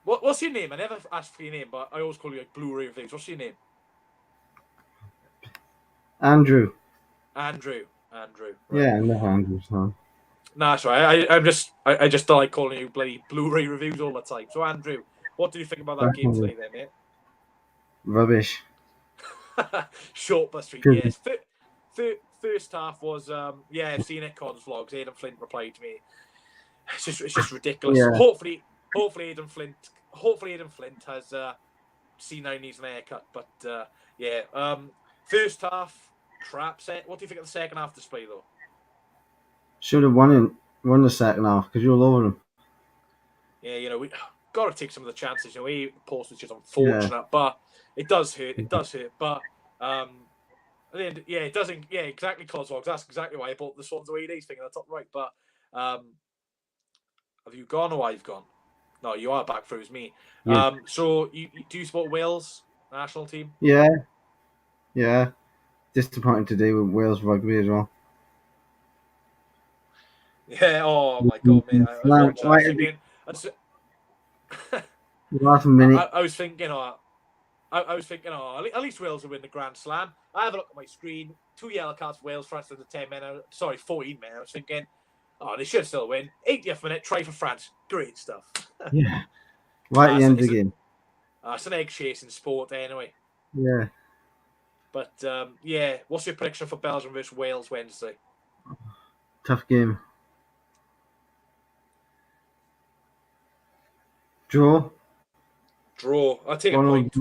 What's your name? I never asked for your name, but I always call you like Blu-ray Reviews. What's your name? Andrew. Andrew. Right. Yeah, no Andrew. So. Nah, that's right. I just don't like calling you bloody Blu-ray Reviews all the time. So, Andrew, what do you think about that game today, then, mate? Rubbish. Short but sweet, yes. First half was, I've seen it, Cod's vlogs. Aidan Flint replied to me. It's just ridiculous. Yeah. Hopefully Aidan Flint has seen how he needs an haircut. But first half crap. What do you think of the second half display though? Should have won the second half because you're all over them. Yeah, we got to take some of the chances. Post was just unfortunate, but it does hurt. But at the end, it doesn't. Yeah, exactly. Coslogs. That's exactly why I bought the Swans away days thing in the top right. But have you gone or I've gone? No, you are back through as me. Yeah. So do you support Wales national team? Yeah. Disappointing today with Wales rugby as well. Yeah. Oh my god, mate! Last minute. I was thinking, at least Wales will win the Grand Slam. I have a look at my screen. 2 yellow cards for Wales, France in the 10 minutes. Sorry, 14 minutes. I was thinking, they should still win. 80th minute, try for France. Great stuff. Yeah. Right at the end of the game. It's an egg chasing sport anyway. Yeah. But, what's your prediction for Belgium versus Wales Wednesday? Tough game. Draw. I'll take a point.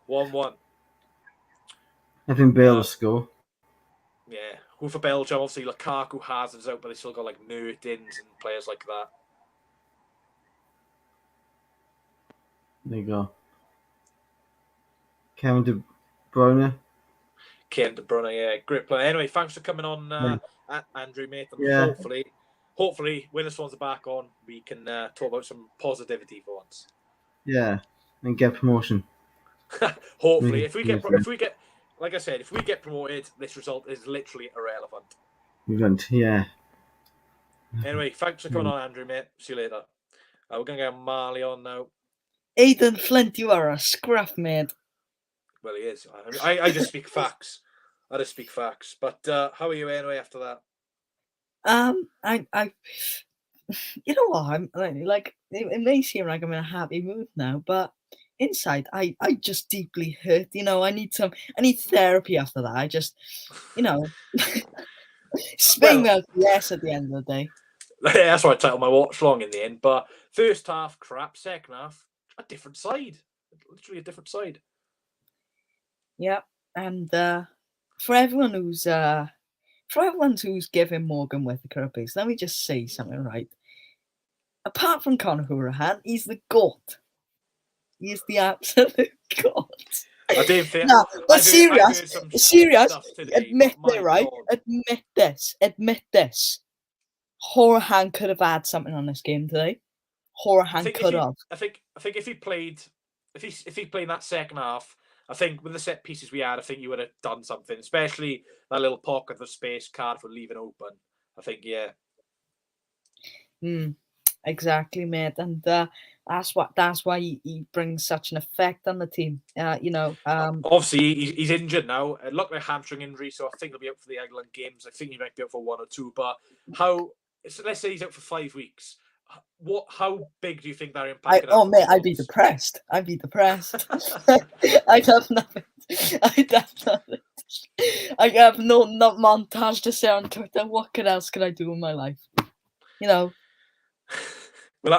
1-1. I think Bale will score. Yeah. Who for Belgium? Obviously, Lukaku has it out, but they still got like Mertens and players like that. There you go. Kevin De Bruyne. Yeah, great player. Anyway, thanks for coming on, Andrew, mate. And hopefully, when the Swans are back on, we can talk about some positivity for once. Yeah, and get promotion. Hopefully, if we get, like I said, if we get promoted, this result is literally irrelevant. Yeah. Anyway, thanks for coming on, Andrew, mate. See you later. We're going to get Marley on now. Aidan Flint, you are a scruff, mate. Well, he is. I just speak facts. But how are you anyway after that? I you know what? I'm like, it may seem like I'm in a happy mood now, but inside, I just deeply hurt. I need therapy after that. I just, spitting well, yes at the end of the day. Yeah, that's why I titled my watch long in the end. But first half crap, second half a different side, literally a different side. Yeah, and for everyone who's giving Morgan Whittaker a boost, let me just say something right. Apart from Conor Hourihane, he's the GOAT. He is the absolute GOAT. I didn't think. No, but serious. Admit it, right? God. Admit this. Hourihane could have had something on this game today. Hourihane could have. I think if he played in that second half I think with the set pieces we had, I think you would have done something, especially that little pocket of space Cardiff were leaving open. I think, yeah. Exactly, mate, and that's why he brings such an effect on the team. Obviously, he's injured now. It looked like a hamstring injury, so I think he'll be out for the England games. I think he might be out for 1 or 2. But let's say he's out for 5 weeks. How big do you think that impact could have? Mate, I'd be depressed. I'd have nothing. I'd have nothing. I have not montage to say on Twitter. What else can I do in my life? Well,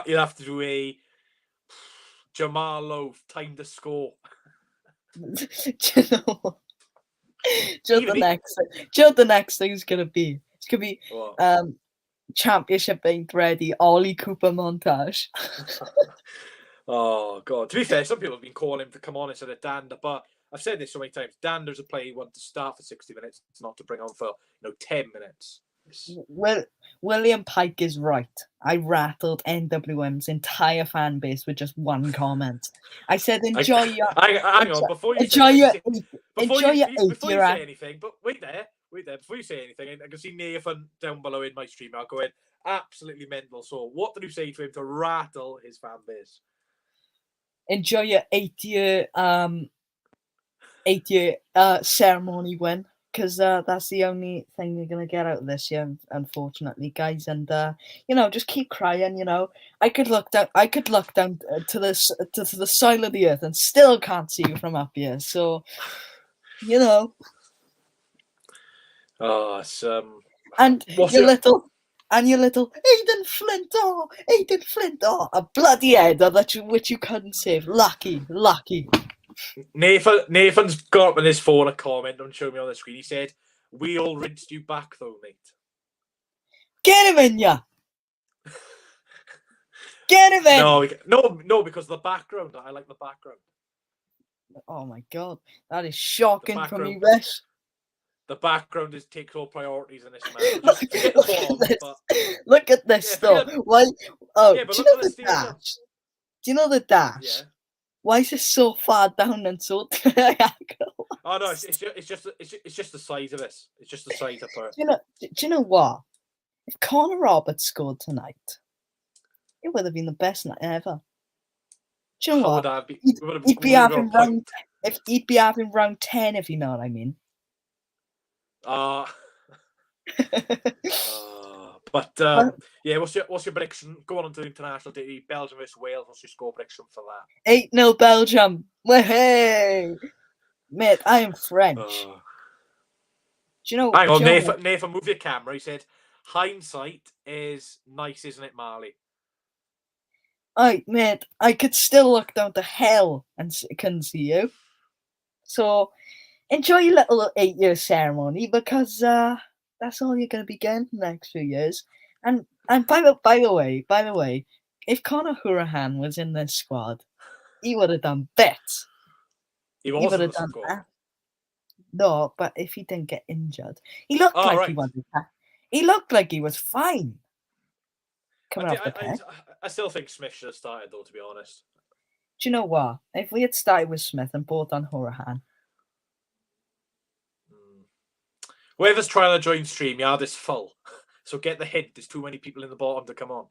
you'll have to do a Jamal Lowe time to score. Do you know what? The next thing is gonna be. It's gonna be Championship ain't ready. Ollie Cooper montage. Oh God! To be fair, some people have been calling him to come on instead of Dander, but I've said this so many times. Dander's a player you want to start for 60 minutes, it's not to bring on for 10 minutes. Well, William Pike is right. I rattled NWM's entire fan base with just one comment. I said, "Enjoy your." Hang on, before you say anything. But wait there. Before you say anything, I can see Nathan down below in my stream. I'll go in absolutely mental. So, what did you say to him to rattle his fan base? Enjoy your 8-year ceremony win, because that's the only thing you're gonna get out of this year, unfortunately, guys. And just keep crying. I could look down to the soil of the earth and still can't see you from up here. So, Oh, it's and your little Aidan Flint, a bloody header which you couldn't save. Lucky. Nathan's got up on his phone a comment and showed me on the screen. He said, "We all rinsed you back, though, mate." Get him in, ya! Get him in! No, because of the background. I like the background. Oh my God, that is shocking from me, Rish. The background takes all priorities in this match. Look at this, though. Why? Oh, do you know the dash? Do you know the dash? Yeah. Why is it so far down and so diagonal? Oh no, it's just the size of it. It's just the size of it. Do you know what? If Connor Roberts scored tonight, it would have been the best night ever. Do you know what? He'd be having round 10, if you know what I mean. Yeah, what's your prediction? Going on to the international day, Belgium versus Wales. What's your score prediction for that? 8-0 Belgium. Hey, mate, I am French. Do you know? Hang on, Nathan, move your camera. He said, "Hindsight is nice, isn't it, Marley?" Mate, I could still look down to hell and couldn't see you. So enjoy your little 8-year ceremony, because that's all you're going to be getting the next few years. And by the way, if Conor Hourihane was in this squad, he would have done bits. He would have done that. No, but if he didn't get injured, he looked like he was. He looked like he was fine. Coming off the pitch. I still think Smith should have started, though, to be honest. Do you know what? If we had started with Smith and brought on Hourihane. Whoever's trying to join StreamYard is full. So get the hint. There's too many people in the bottom to come on.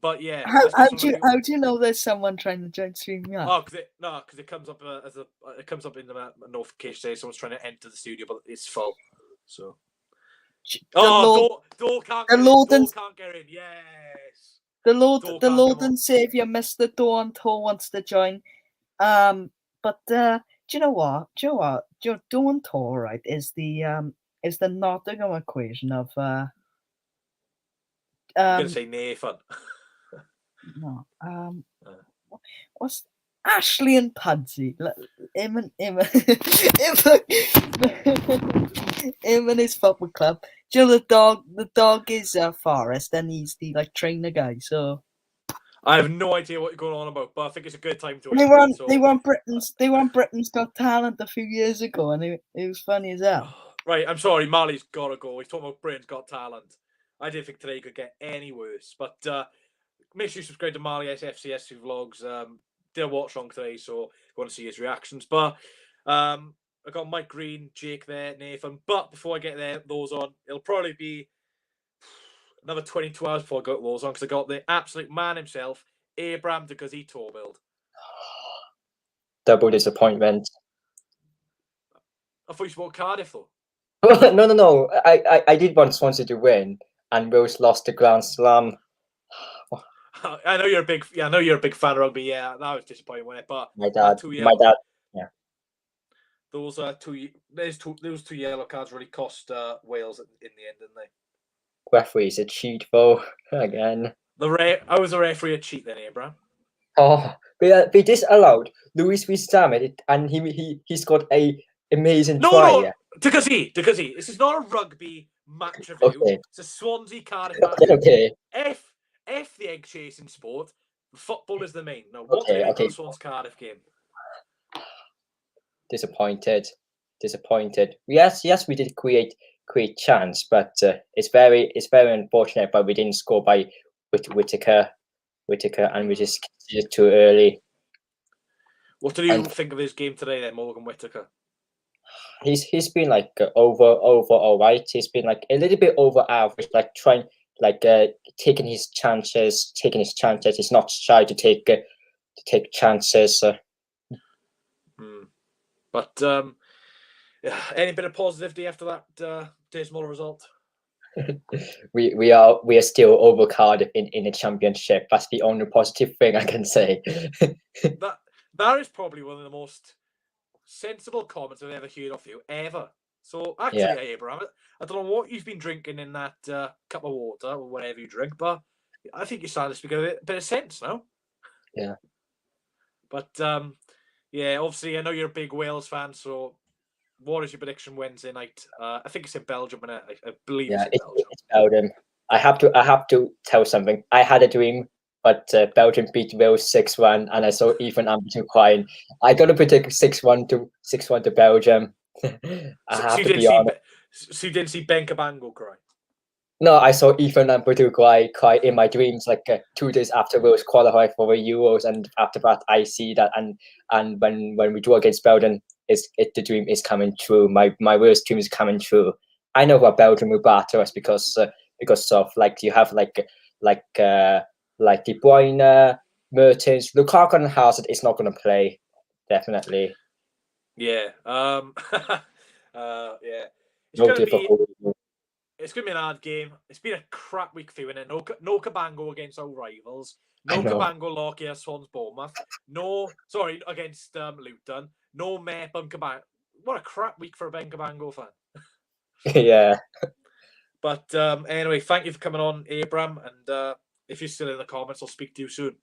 But yeah. How do you know there's someone trying to join StreamYard? Oh, because it comes up it comes up in the notification saying someone's trying to enter the studio, but it's full. So. Door can't get in. Yes. The Lord and Savior, Mr. Dawn Tor wants to join. But do you know what? Dawn Tor, right, is the Nottingham equation of I'm gonna say Nathan. No. What's Ashley and Pudsey? Him and his football club. Do you know the dog is Forrest, and he's the trainer guy. So I have no idea what you're going on about, but I think it's a good time to. They were on Britain's Got Talent a few years ago, and it was funny as hell. Right, I'm sorry, Marley's gotta go. He's talking about Britain's Got Talent. I didn't think today could get any worse, but make sure you subscribe to Marley SFCS vlogs. Did a watch along today, so you want to see his reactions. But I got Mike Green, Jake there, Nathan. But before I get those on, it'll probably be another 22 hours before I got those on because I got the absolute man himself, Abraham because he tour build. Double disappointment. I thought you spoke Cardiff though. No. I did want Swansea to win, and Rose lost the Grand Slam. I know you're a big fan of rugby. Yeah, that was disappointing, wasn't it? But My dad. Yeah. Those two yellow cards really cost Wales in the end, didn't they? Referee's a cheat though again. I was a referee a cheat then, Abraham. Oh, they disallowed Louis Rees-Zammit, and he scored a amazing try. No, because this is not a rugby match review. Okay. It's a Swansea Cardiff match. Okay. F the egg chasing sport. Football is the main. No, what did the Swans Cardiff game? Disappointed. Yes, we did create chance, but it's very unfortunate. But we didn't score by Whittaker, and we just conceded too early. What do you think of his game today, then, Morgan Whittaker? He's been like over all right. He's been like a little bit over average, like trying taking his chances. He's not shy to take chances. But any bit of positivity after that dismal result? we are still over Cardiff in the championship. That's the only positive thing I can say. that is probably one of the most sensible comments I've ever heard of you ever. So actually, Abraham, I don't know what you've been drinking in that cup of water or whatever you drink, but I think you're starting to speak a bit of sense now. Yeah. But obviously I know you're a big Wales fan, so what is your prediction Wednesday night? I think it's in Belgium, and I believe it's in Belgium. It's Belgium. I have to tell something. I had a dream, but Belgium beat Wales 6-1, and I saw Ethan Amberton crying. I got to predict 6-1 to Belgium. So you didn't see Ben Cabango cry? No, I saw Ethan Amberton cry in my dreams, like 2 days after Wales qualified for the Euros, and after that I see that, and when we draw against Belgium, the dream is coming true. My worst dream is coming true. I know what Belgium will batter us because of like you have like De Bruyne, Mertens, Lukaku, and Hazard is not going to play, definitely. Yeah. It's going to be an hard game. It's been a crap week for you, innit? No Cabango against our rivals. No Cabango Lockyer, Swans Bournemouth. Against Luton. No Mep and Cabango. What a crap week for a Ben Cabango fan. Yeah. But anyway, thank you for coming on, Abraham. And if you're still in the comments, I'll speak to you soon.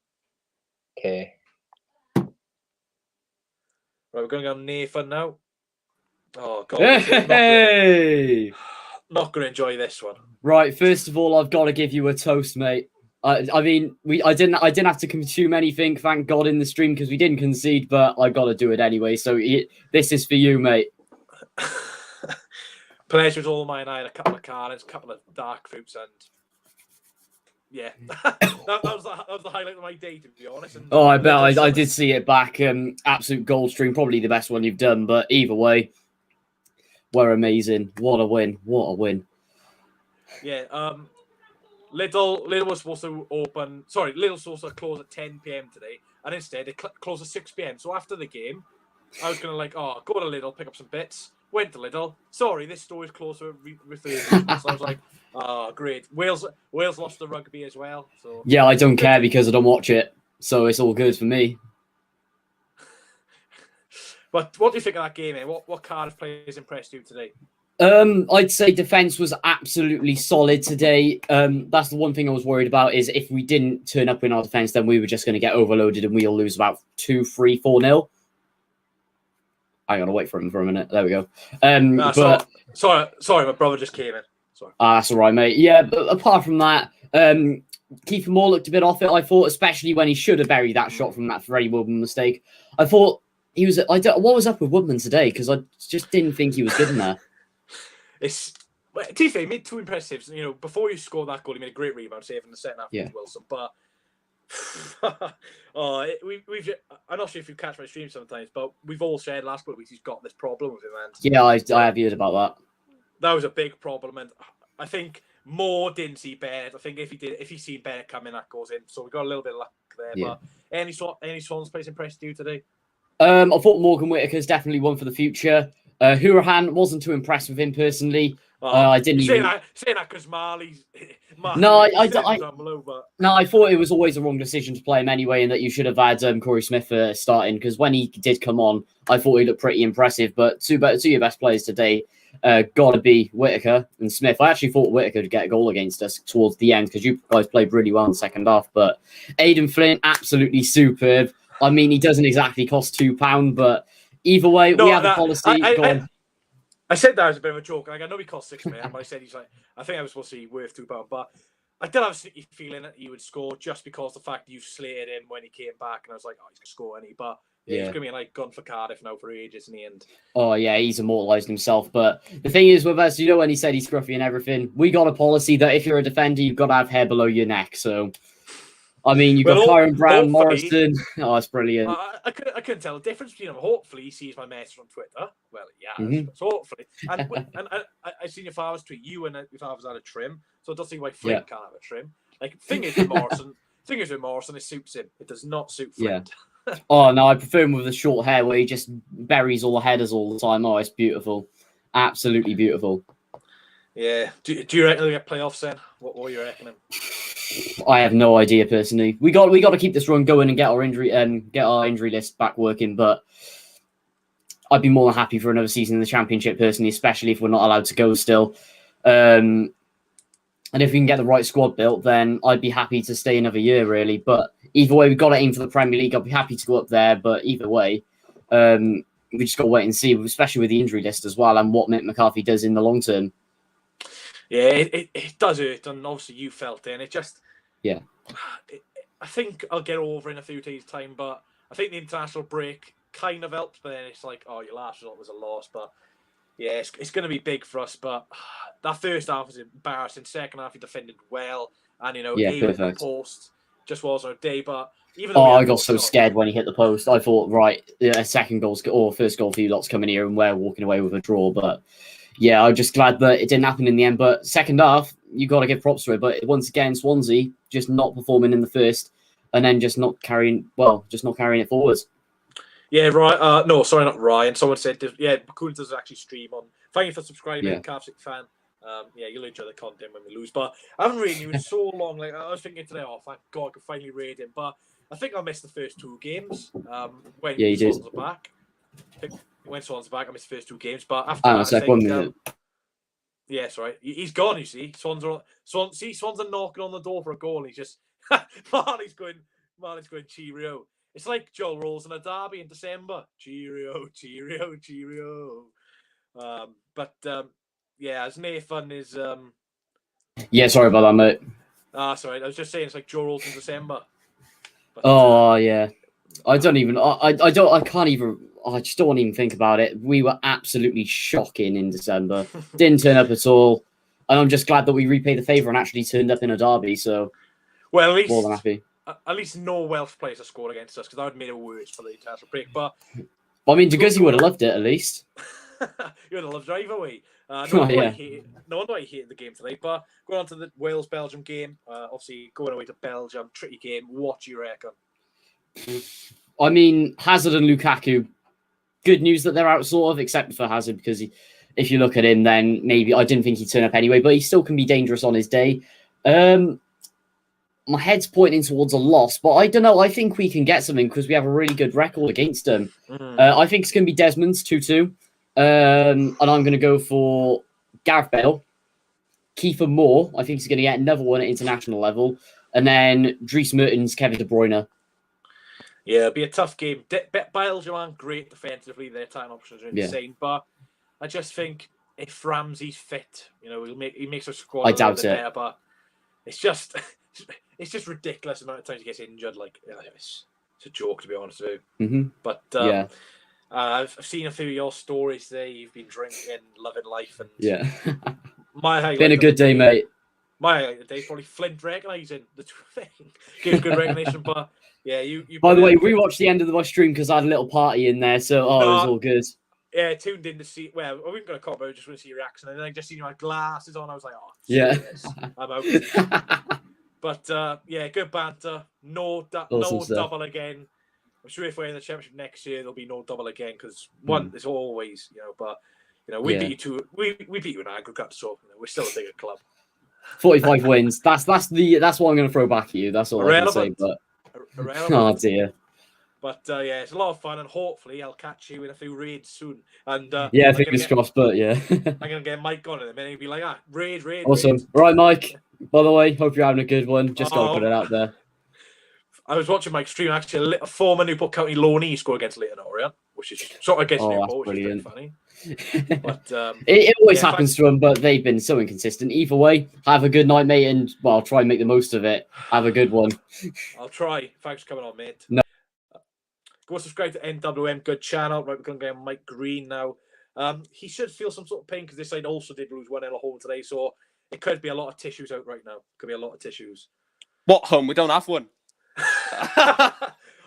Okay. Right, we're going to go Nathan now. Oh, God. Hey! Not going to enjoy this one. Right, first of all, I've got to give you a toast, mate. I mean, I didn't have to consume anything, thank God, in the stream because we didn't concede, but I got to do it anyway. So this is for you, mate. Pleasure was all mine. I had a couple of cards, a couple of dark fruits, and yeah, that was the highlight of my day, to be honest. And I bet I did see it back. Absolute gold stream, probably the best one you've done. But either way, we're amazing. What a win! What a win! Yeah. Little was supposed to open. Sorry, Little was supposed to close at 10 p.m. today, and instead it closed at 6 p.m. So after the game, I was gonna go to Little, pick up some bits. Went to Little. Sorry, this store is closer with the. So I was like, oh, great. Wales lost the rugby as well. So yeah, I don't care because I don't watch it, so it's all good for me. But what do you think of that game, eh? What Cardiff players impressed you today? I'd say defense was absolutely solid today. That's the one thing I was worried about is if we didn't turn up in our defense, then we were just going to get overloaded and we'll lose about 2-3-4-0. I gotta wait for him for a minute. There we go. Sorry, my brother just came in. Sorry. That's all right, mate. Yeah, but apart from that, Kiefer Moore looked a bit off it. I thought, especially when he should have buried that shot from that Freddie Woodman mistake. I thought he was. What was up with Woodman today? Because I just didn't think he was good in there. To be fair, he made two impressives. You know, before you scored that goal, he made a great rebound, saving the second half with Wilson. But We've. I'm not sure if you catch my stream sometimes, but we've all shared last week he's got this problem with him, and Yeah, I have heard about that. that was a big problem, and I think Moore didn't see Bennett. I think if he seen Bennett coming, that goes in. So we got a little bit of luck there. Yeah. But any Swans plays impressed you today? I thought Morgan Whittaker's definitely one for the future. Hurahan wasn't too impressed with him personally. I didn't saying even. that because Marley's. No, I thought it was always a wrong decision to play him anyway, and that you should have had Corey Smith starting, because when he did come on, I thought he looked pretty impressive. But two of your best players today got to be Whittaker and Smith. I actually thought Whittaker would get a goal against us towards the end, because you guys played really well in the second half. But Aidan Flynn, absolutely superb. I mean, he doesn't exactly cost £2, but either way, we have a policy. I said that as a bit of a joke. Like, I know he cost £6 million, but I said he's like, I think I was supposed to be worth £2, but I did have a sneaky feeling that he would score just because the fact that you slated him when he came back, and I was like, oh, he's gonna score, any, but he's gonna be like gone for Cardiff now for ages in the end. Oh yeah, he's immortalised himself. But the thing is with us, when he said he's scruffy and everything, we got a policy that if you're a defender, you've got to have hair below your neck. So. I mean, you've got Kyron Brown, Morrison. Oh, it's brilliant. I couldn't tell the difference between them. Hopefully, he sees my message on Twitter. Well, yeah. Mm-hmm. So hopefully, and I seen your father's tweet. You and your father's had a trim, so it does seem like Flint can't have a trim. Like, thing is with Morrison, it suits him. It does not suit Flint. Yeah. Oh no, I prefer him with the short hair where he just buries all the headers all the time. Oh, it's beautiful, absolutely beautiful. Yeah. Do you reckon they'll get playoffs then? What are you reckoning? I have no idea personally. We got to keep this run going and get our injury list back working. But I'd be more than happy for another season in the Championship personally, especially if we're not allowed to go still. And if we can get the right squad built, then I'd be happy to stay another year really. But either way, we've got to aim for the Premier League. I'd be happy to go up there. But either way, we just got to wait and see, especially with the injury list as well and what Mick McCarthy does in the long term. Yeah, it does hurt, and obviously you felt it, and it just... Yeah. I think I'll get over in a few days' time, but I think the international break kind of helped, but then it's like, oh, your last result was a loss, but yeah, it's going to be big for us, but that first half was embarrassing. Second half, he defended well, and, the post just wasn't a day, but... I got so scared when he hit the post. I thought, right, a second goal or first goal for you lot's coming here, and we're walking away with a draw, but... Yeah, I'm just glad that it didn't happen in the end. But second half, you got to give props to it. But once again, Swansea just not performing in the first, and then just not carrying it forwards. Yeah, right. No, sorry, not Ryan. Someone said, Bakuna does actually stream on. Thank you for subscribing, Cardiff City fan. You'll enjoy the content when we lose. But I haven't really used so long. Like, I was thinking today, oh, thank God, I could finally raid him. But I think I missed the first two games. When Swans are back. When Swans back, I missed the first two games, but after that, I think, 1 minute. Yeah, sorry, he's gone. You see, Swans are knocking on the door for a goal. And he's just Marley's going cheerio. It's like Joel Rolls in a derby in December. Cheerio, cheerio, cheerio. As Nathan is. Yeah, sorry about that, mate. Sorry, I was just saying it's like Joe Rolls in December. But, yeah. I don't even. I can't even. I just don't want to even think about it. We were absolutely shocking in December. Didn't turn up at all. And I'm just glad that we repaid the favour and actually turned up in a derby. So, well, at least, more than happy. At least no Welsh players have scored against us, because that would have made it worse for the international break. But I mean, Deguzi would have loved it at least. You would have loved it either way. No wonder why he hated the game today. But going on to the Wales-Belgium game, obviously going away to Belgium, tricky game. What do you reckon? I mean, Hazard and Lukaku, good news that they're out sort of, except for Hazard, because if you look at him, then maybe I didn't think he'd turn up anyway, but he still can be dangerous on his day. My head's pointing towards a loss, but I don't know. I think we can get something because we have a really good record against them. I think it's going to be Desmond's 2-2. And I'm going to go for Gareth Bale. Kiefer Moore, I think he's going to get another one at international level. And then Dries Mertens, Kevin De Bruyne. Yeah, it'll be a tough game. Belgium aren't great defensively. Their time options are insane. But I just think if Ramsey's fit, he makes our squad a little bit better. But it's just ridiculous the amount of times he gets injured. Like, it's a joke, to be honest with you. Mm-hmm. But I've seen a few of your stories there. You've been drinking, loving life, and been a good day, mate. My day's probably Flint recognising the thing. Gives good recognition, but yeah, you. By the way, we watched the end of my stream because I had a little party in there, so it was all good. Yeah, tuned in to see. Well, I wasn't going to comment, I just want to see your reaction, and then I just seen my glasses on. I was like, oh, Yeah. I'm out. But yeah, good banter. No double again. I'm sure if we're in the championship next year, there'll be no double again because one is always, But we beat you two. We beat you in aggregate, so we're still a bigger club. 45 wins. That's what I'm going to throw back at you. That's all I can say. But oh dear. But yeah, it's a lot of fun, and hopefully I'll catch you in a few raids soon. And yeah, fingers crossed. But yeah, I'm gonna get Mike on in a minute and be like, raid. Awesome. Raid. Right, Mike. By the way, hope you're having a good one. Just gotta put it out there. I was watching Mike's stream. Actually, a former Newport County loanee score against Leighton Orient, which is sort of against Newport, which is funny. But it always happens to them, but they've been so inconsistent. Either way, have a good night, mate, and well, try and make the most of it. Have a good one. I'll try. Thanks for coming on, mate. No. Go subscribe to NWM, good channel. Right, we're going to get Mike Green now. He should feel some sort of pain because this side also did lose 1-0 at home today, so it could be a lot of tissues out right now. Could be a lot of tissues. What home? We don't have one.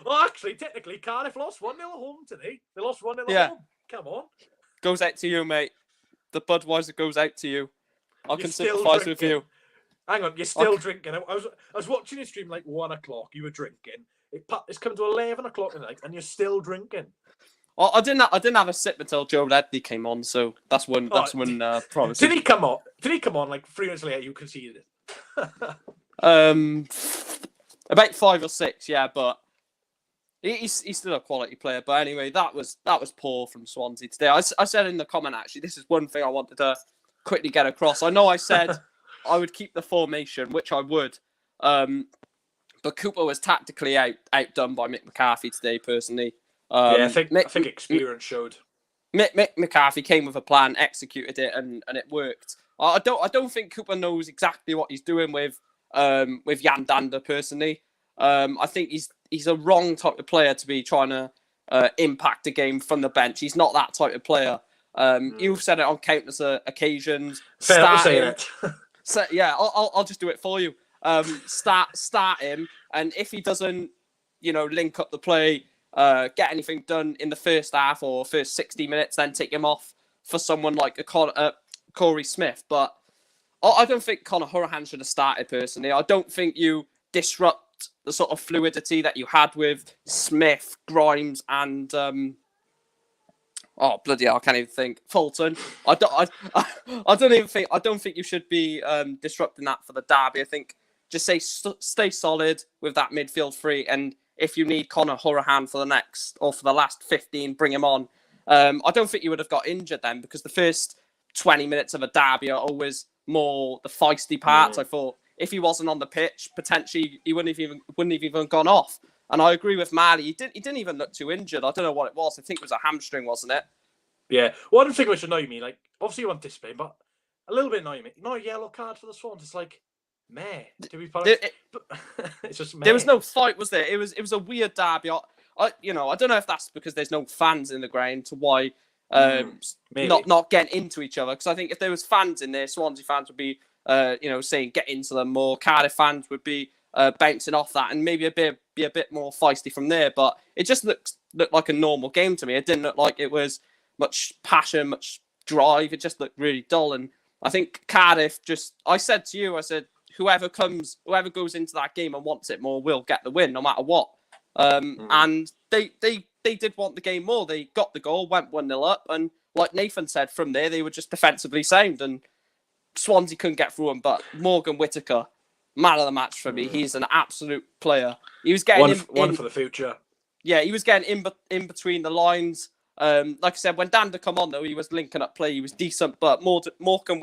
Well, actually, technically, Cardiff lost 1-0 at home today. They lost 1-0 at home. Come on. Goes out to you, mate. The Budweiser goes out to you. I You're can still sympathise with drinking. you. Hang on, you're still drinking. I was watching your stream like 1 o'clock. You were drinking. It's come to 11 o'clock tonight, and you're still drinking. Well, I didn't have a sip until Joe Ledley came on, so that's when promise. Did he come on? Did he come on like 3 minutes later? You conceded it. About 5 or 6, yeah, but he's still a quality player. But anyway, that was poor from Swansea today. I said in the comment, actually, this is one thing I wanted to quickly get across. I know I said I would keep the formation, which I would. But Cooper was tactically outdone by Mick McCarthy today, personally. Yeah, I think experience showed. Mick McCarthy came with a plan, executed it, and it worked. I don't think Cooper knows exactly what he's doing with Jan Dander, personally. I think he's a wrong type of player to be trying to impact the game from the bench. He's not that type of player. You've said it on countless occasions. Fair saying it. So yeah, I'll just do it for you. Start him, and if he doesn't, link up the play, get anything done in the first half or first 60 minutes, then take him off for someone like Corey Smith. But I don't think Conor Hourihane should have started, personally. I don't think you disrupt the sort of fluidity that you had with Smith, Grimes, and bloody hell, I can't even think. Fulton. I don't think you should be disrupting that for the derby. I think just stay solid with that midfield three, and if you need Conor Hourihane for the last 15, bring him on. I don't think you would have got injured then, because the first 20 minutes of a derby are always more the feisty parts. I thought if he wasn't on the pitch, potentially he wouldn't have even gone off. And I agree with Marley. He didn't even look too injured. I don't know what it was. I think it was a hamstring, wasn't it? Yeah. One thing which annoyed me, like, obviously you want discipline, but a little bit annoying me. Not a yellow card for the Swans. It's like, meh. It's just meh. There was no fight, was there? It was a weird derby. I don't know if that's because there's no fans in the ground to why not getting into each other. Because I think if there was fans in there, Swansea fans would be saying get into them more. Cardiff fans would be bouncing off that and maybe be a bit more feisty from there. But it just looked like a normal game to me. It didn't look like it was much passion, much drive. It just looked really dull. And I think Cardiff I said to you, whoever goes into that game and wants it more will get the win, no matter what. And they did want the game more. They got the goal, went 1-0 up, and like Nathan said, from there they were just defensively sound, and Swansea couldn't get through them. But Morgan Whittaker, man of the match for me. He's an absolute player. He was getting one for the future. Yeah, he was getting in between the lines. Like I said, when Dander come on though, he was linking up play. He was decent, but Morgan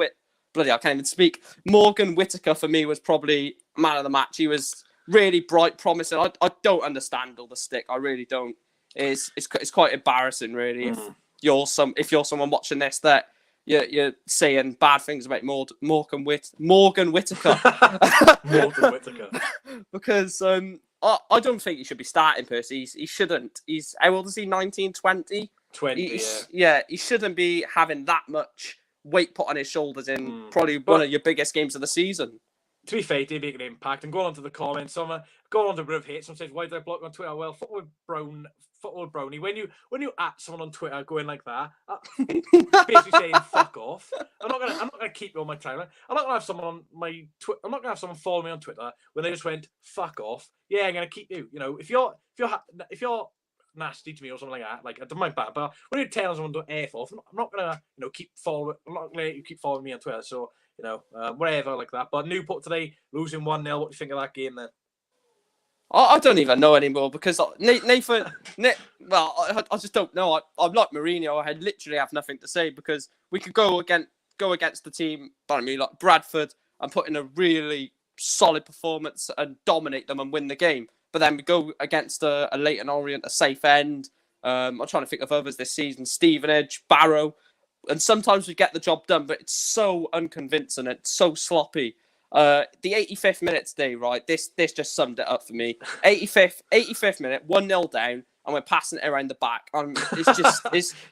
Whittaker for me was probably man of the match. He was really bright, promising. I don't understand all the stick. I really don't. It's quite embarrassing, really. If you're someone watching this that you're saying bad things about Morgan Whittaker. Morgan Whittaker. Because I don't think he should be starting, Percy. He shouldn't. He's how old is he? 19, 20? 20. He shouldn't be having that much weight put on his shoulders in probably one of your biggest games of the season. to be fair, he did make an impact. And going on to the comments, someone going on to a bit of hate. Someone says, "Why did I block you on Twitter?" Well, football brownie. When you at someone on Twitter going like that, basically saying "fuck off." I'm not gonna keep you on my timeline. I'm not gonna have someone on my I'm not gonna have someone follow me on Twitter when they just went "fuck off." Yeah, I'm gonna keep you. You know, if you're nasty to me or something like that, like I don't mind that. But when you're telling someone to F off, I'm not gonna keep following. I'm not gonna let you keep following me on Twitter. So. Whatever like that. But Newport today losing 1-0. What do you think of that game then? I don't even know anymore because Nathan, I just don't know. I'm like Mourinho. I literally have nothing to say because we could go against the team, like Bradford, and put in a really solid performance and dominate them and win the game. But then we go against a Leyton Orient, a safe end. I'm trying to think of others this season: Stevenage, Barrow. And sometimes we get the job done, but it's so unconvincing. It's so sloppy. The 85th minute today, right? This just summed it up for me. 85th minute, 1-0 down, and we're passing it around the back.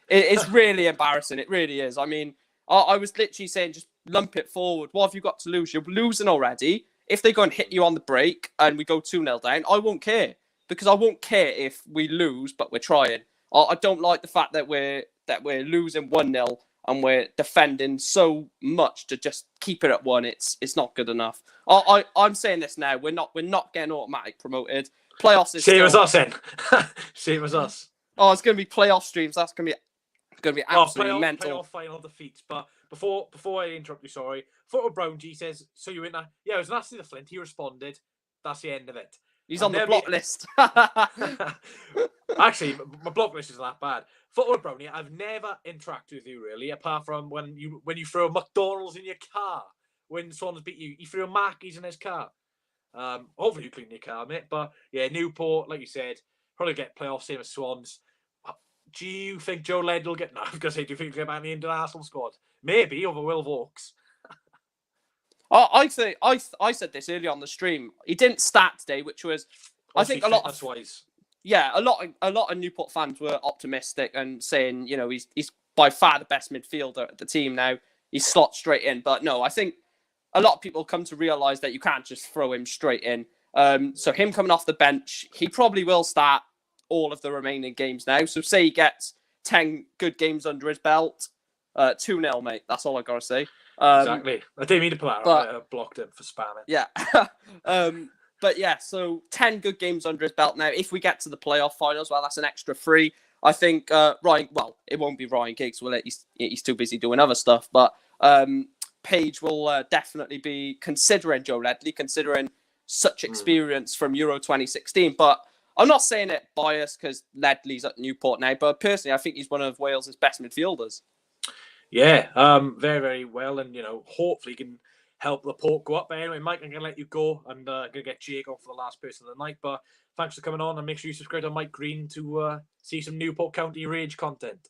It's really embarrassing. It really is. I mean, I was literally saying, just lump it forward. What have you got to lose? You're losing already. If they go and hit you on the break and we go 2-0 down, I won't care because I won't care if we lose, but we're trying. I don't like the fact that we're losing 1-0 and we're defending so much to just keep it at 1. It's not good enough. I'm saying this now. We're not getting automatic promoted. Playoffs is same as us then. Same as us. Oh, it's going to be playoff streams. That's going to be absolutely mental. Playoff final defeats. But before I interrupt you, sorry. Football Brown G says, "So you win that?" Yeah, it was nasty the Flint. He responded. That's the end of it. He's on the block list. Actually, my block list is that bad. Football Brownie, I've never interacted with you really, apart from when you throw McDonald's in your car. When Swans beat you, you threw a Mackey's in his car. Hopefully you clean your car, mate. But yeah, Newport, like you said, probably get playoffs, same as Swans. Do you think Joe Led will get? No, I was gonna say, do you think he'll get back in the international squad? Maybe over Will Vaux. I said this earlier on the stream. He didn't start today, which was I think a lot of wise. Yeah, a lot of Newport fans were optimistic and saying, he's by far the best midfielder at the team now. He's slot straight in, but no, I think a lot of people come to realise that you can't just throw him straight in. So him coming off the bench, he probably will start all of the remaining games now. So say he gets 10 good games under his belt, 2-0, mate. That's all I gotta say. Exactly. I didn't mean to pull out. I blocked him for spamming. Yeah. But yeah, so 10 good games under his belt now. If we get to the playoff finals, well, that's an extra 3. I think Ryan. Well, it won't be Ryan Giggs, will it? He's too busy doing other stuff. But Page will definitely be considering Joe Ledley, considering such experience from Euro 2016. But I'm not saying it biased because Ledley's at Newport now. But personally, I think he's one of Wales's best midfielders. Yeah, very, very well. And, hopefully he can help the port go up. But anyway, Mike, I'm going to let you go. I'm going to get Jake on for the last person of the night. But thanks for coming on. And make sure you subscribe to Mike Green to see some Newport County Rage content.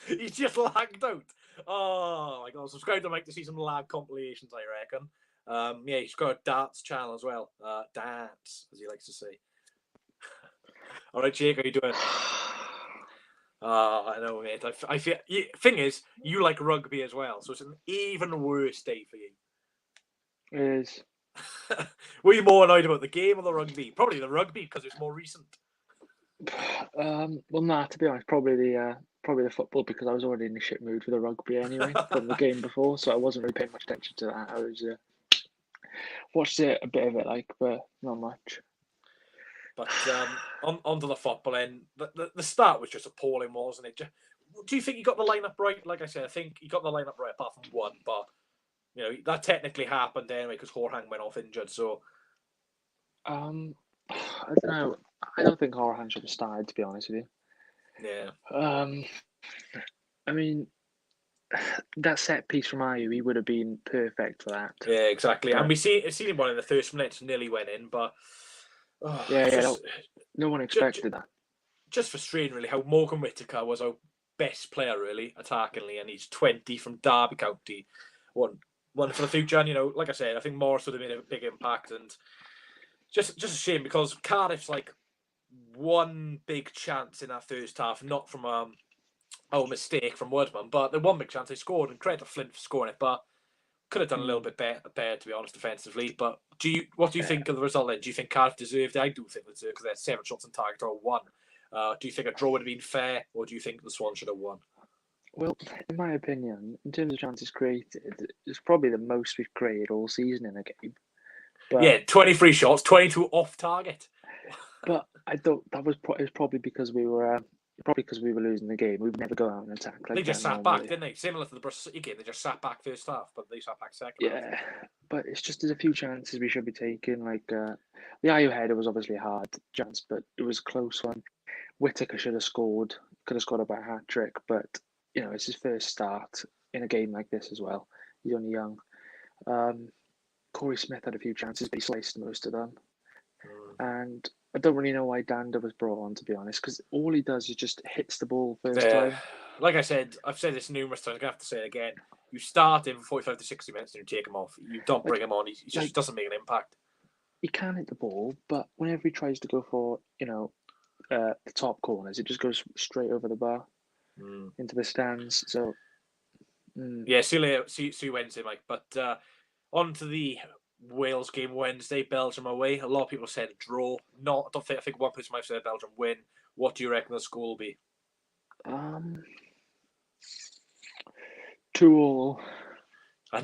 He just lagged out. Oh, my God. Subscribe to Mike to see some lag compilations, I reckon. Yeah, he's got a darts channel as well. Dance, as he likes to say. All right, Jake, how you doing? I know, mate. I feel. Thing is, you like rugby as well, so it's an even worse day for you. It is. Were you more annoyed about the game or the rugby? Probably the rugby because it's more recent. Well, nah. To be honest, probably the football because I was already in a shit mood for the rugby anyway from the game before, so I wasn't really paying much attention to that. I was watched a bit of it, but not much. But onto the football end. The start was just appalling, wasn't it? Do you think you got the lineup right? Like I said, I think you got the lineup right apart from one, but that technically happened anyway because Horhang went off injured. So, I don't know. I don't think Horhang should have started, to be honest with you. Yeah. I mean, that set piece from Ayew, he would have been perfect for that. Yeah, exactly. And we seen him one in the first minutes, nearly went in, but. No one expected that. Just frustrating, really, how Morgan Whittaker was our best player, really, attackingly, and he's 20 from Derby County. One for the future, and, like I said, I think Morris would have made a big impact, and just a shame, because Cardiff's, one big chance in that first half, not from our mistake from Woodman, but the one big chance they scored, and credit to Flint for scoring it, but could have done a little bit better, to be honest, defensively. But what do you think of the result then? Do you think Cardiff deserved it? I do think they deserved, because they had 7 shots on target or 1. Do you think a draw would have been fair, or do you think the Swans should have won? Well, in my opinion, in terms of chances created, it's probably the most we've created all season in a game. But, yeah, 23 shots, 22 off target. But I thought it was probably because we were losing the game. We'd never go out and attack. Like they just sat normally. back, didn't they? Similar to the Bristol City game, they just sat back first half, but they sat back second Yeah, half. but it's just there's a few chances we should be taking. Like the Ayew header was obviously a hard chance, but it was a close one. Whittaker should have scored. Could have scored about a hat trick, but it's his first start in a game like this as well. He's only young. Corey Smith had a few chances, but he sliced most of them. And I don't really know why Dander was brought on, to be honest, because all he does is just hits the ball first time. Like I said, I've said this numerous times, I'm going to have to say it again. You start him for 45 to 60 minutes and you take him off. You don't bring him on. He just doesn't make an impact. He can hit the ball, but whenever he tries to go for, the top corners, it just goes straight over the bar into the stands. So, yeah, see you later. See you Wednesday, Mike. But on to the Wales game Wednesday, Belgium away. A lot of people said draw. I think one person might have said Belgium win. What do you reckon the score will be? 2-2. I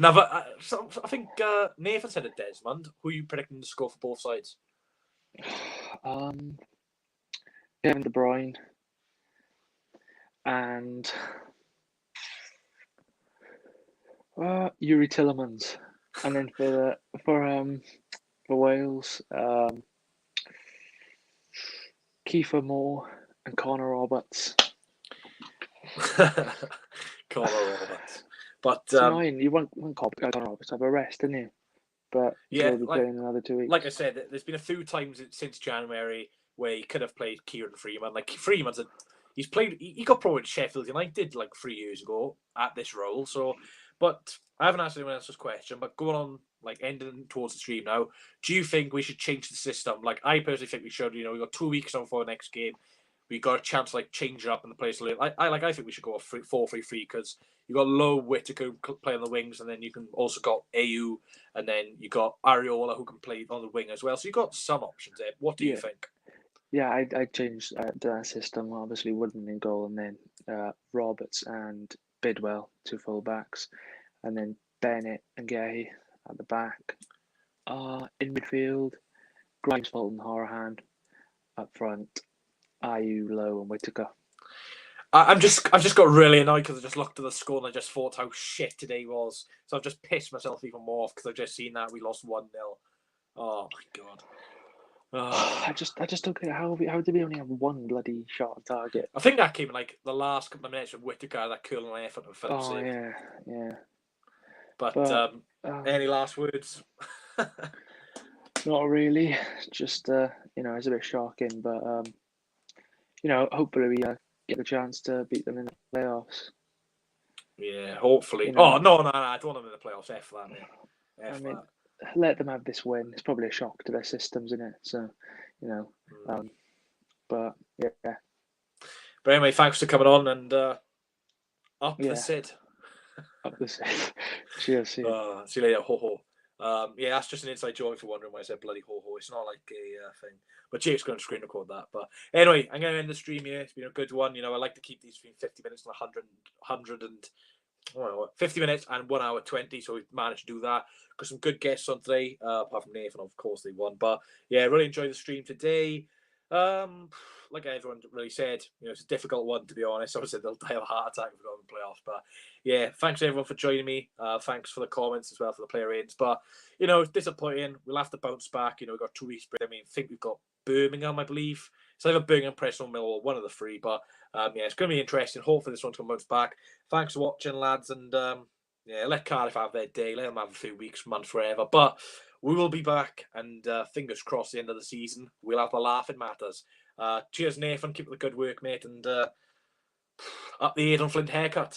think Nathan said it. Desmond, who are you predicting to score for both sides? Kevin De Bruyne and Yuri Tillemans, and then for Wales, Kiefer Moore and Connor Roberts. Connor Roberts, but it's annoying. You want Connor Roberts to have a rest, didn't you? But he'll be playing another 2 weeks. Like I said, there's been a few times since January where he could have played Kieran Freeman. Like Freeman's he got promoted to Sheffield United like 3 years ago at this role. So, but I haven't asked anyone else's question. But going on, like ending towards the stream now, do you think we should change the system? Like I personally think we should. We got 2 weeks on for the next game. We got a chance to change it up in the place. I think we should go a 4-3-3 because you got Lowe, Whittaker playing the wings, and then you can also got Ayew, and then you got Areola who can play on the wing as well. So you got some options there. What do you think? Yeah, I changed that system. Obviously, Woodman in goal, and then Roberts and Bidwell, 2 full-backs, and then Bennett and Gay at the back. In midfield, Grimes, Fulton, Horahan up front. Ayew, Lowe, and Whittaker. I've just got really annoyed because I just looked at the score and I just thought how shit today was. So I've just pissed myself even more off because I've just seen that we lost 1-0. Oh my god. I just don't get how did we only have 1 bloody shot on target? I think that came in the last couple of minutes with Whittaker, that curling effort of Phillips. Oh yeah. But any last words? Not really. Just it's a bit shocking, but hopefully we get the chance to beat them in the playoffs. Yeah, hopefully. Oh no, I don't want them in the playoffs. F that, mate. Let them have this win. It's probably a shock to their systems, isn't it? So, but yeah. But anyway, thanks for coming on and up the Sid. Up the Sid. Cheers. See you. See you later. Ho ho. Yeah, that's just an inside joke if you're wondering why I said bloody ho ho. It's not like a thing. But Jake's going to screen record that. But anyway, I'm going to end the stream here. It's been a good one. I like to keep these between 50 minutes and 50 minutes and 1 hour 20. So we've managed to do that. Got some good guests on today. Apart from Nathan, of course, they won. But yeah, really enjoyed the stream today. Like everyone really said, it's a difficult one, to be honest. Obviously, they'll have a heart attack if we go in the playoffs. But yeah, thanks everyone for joining me. Thanks for the comments as well for the player ratings. But it's disappointing. We'll have to bounce back. We've got 2 weeks. I think we've got Birmingham, I believe. So either Birmingham, Preston, Millwall, one of the 3. But it's going to be interesting. Hopefully, this one's going to bounce back. Thanks for watching, lads, and let Cardiff have their day. Let them have a few weeks, months, whatever. But we will be back, and fingers crossed, the end of the season, we'll have the laughing matters. Cheers, Nathan. Keep up the good work, mate, and up the Aidan Flint haircut.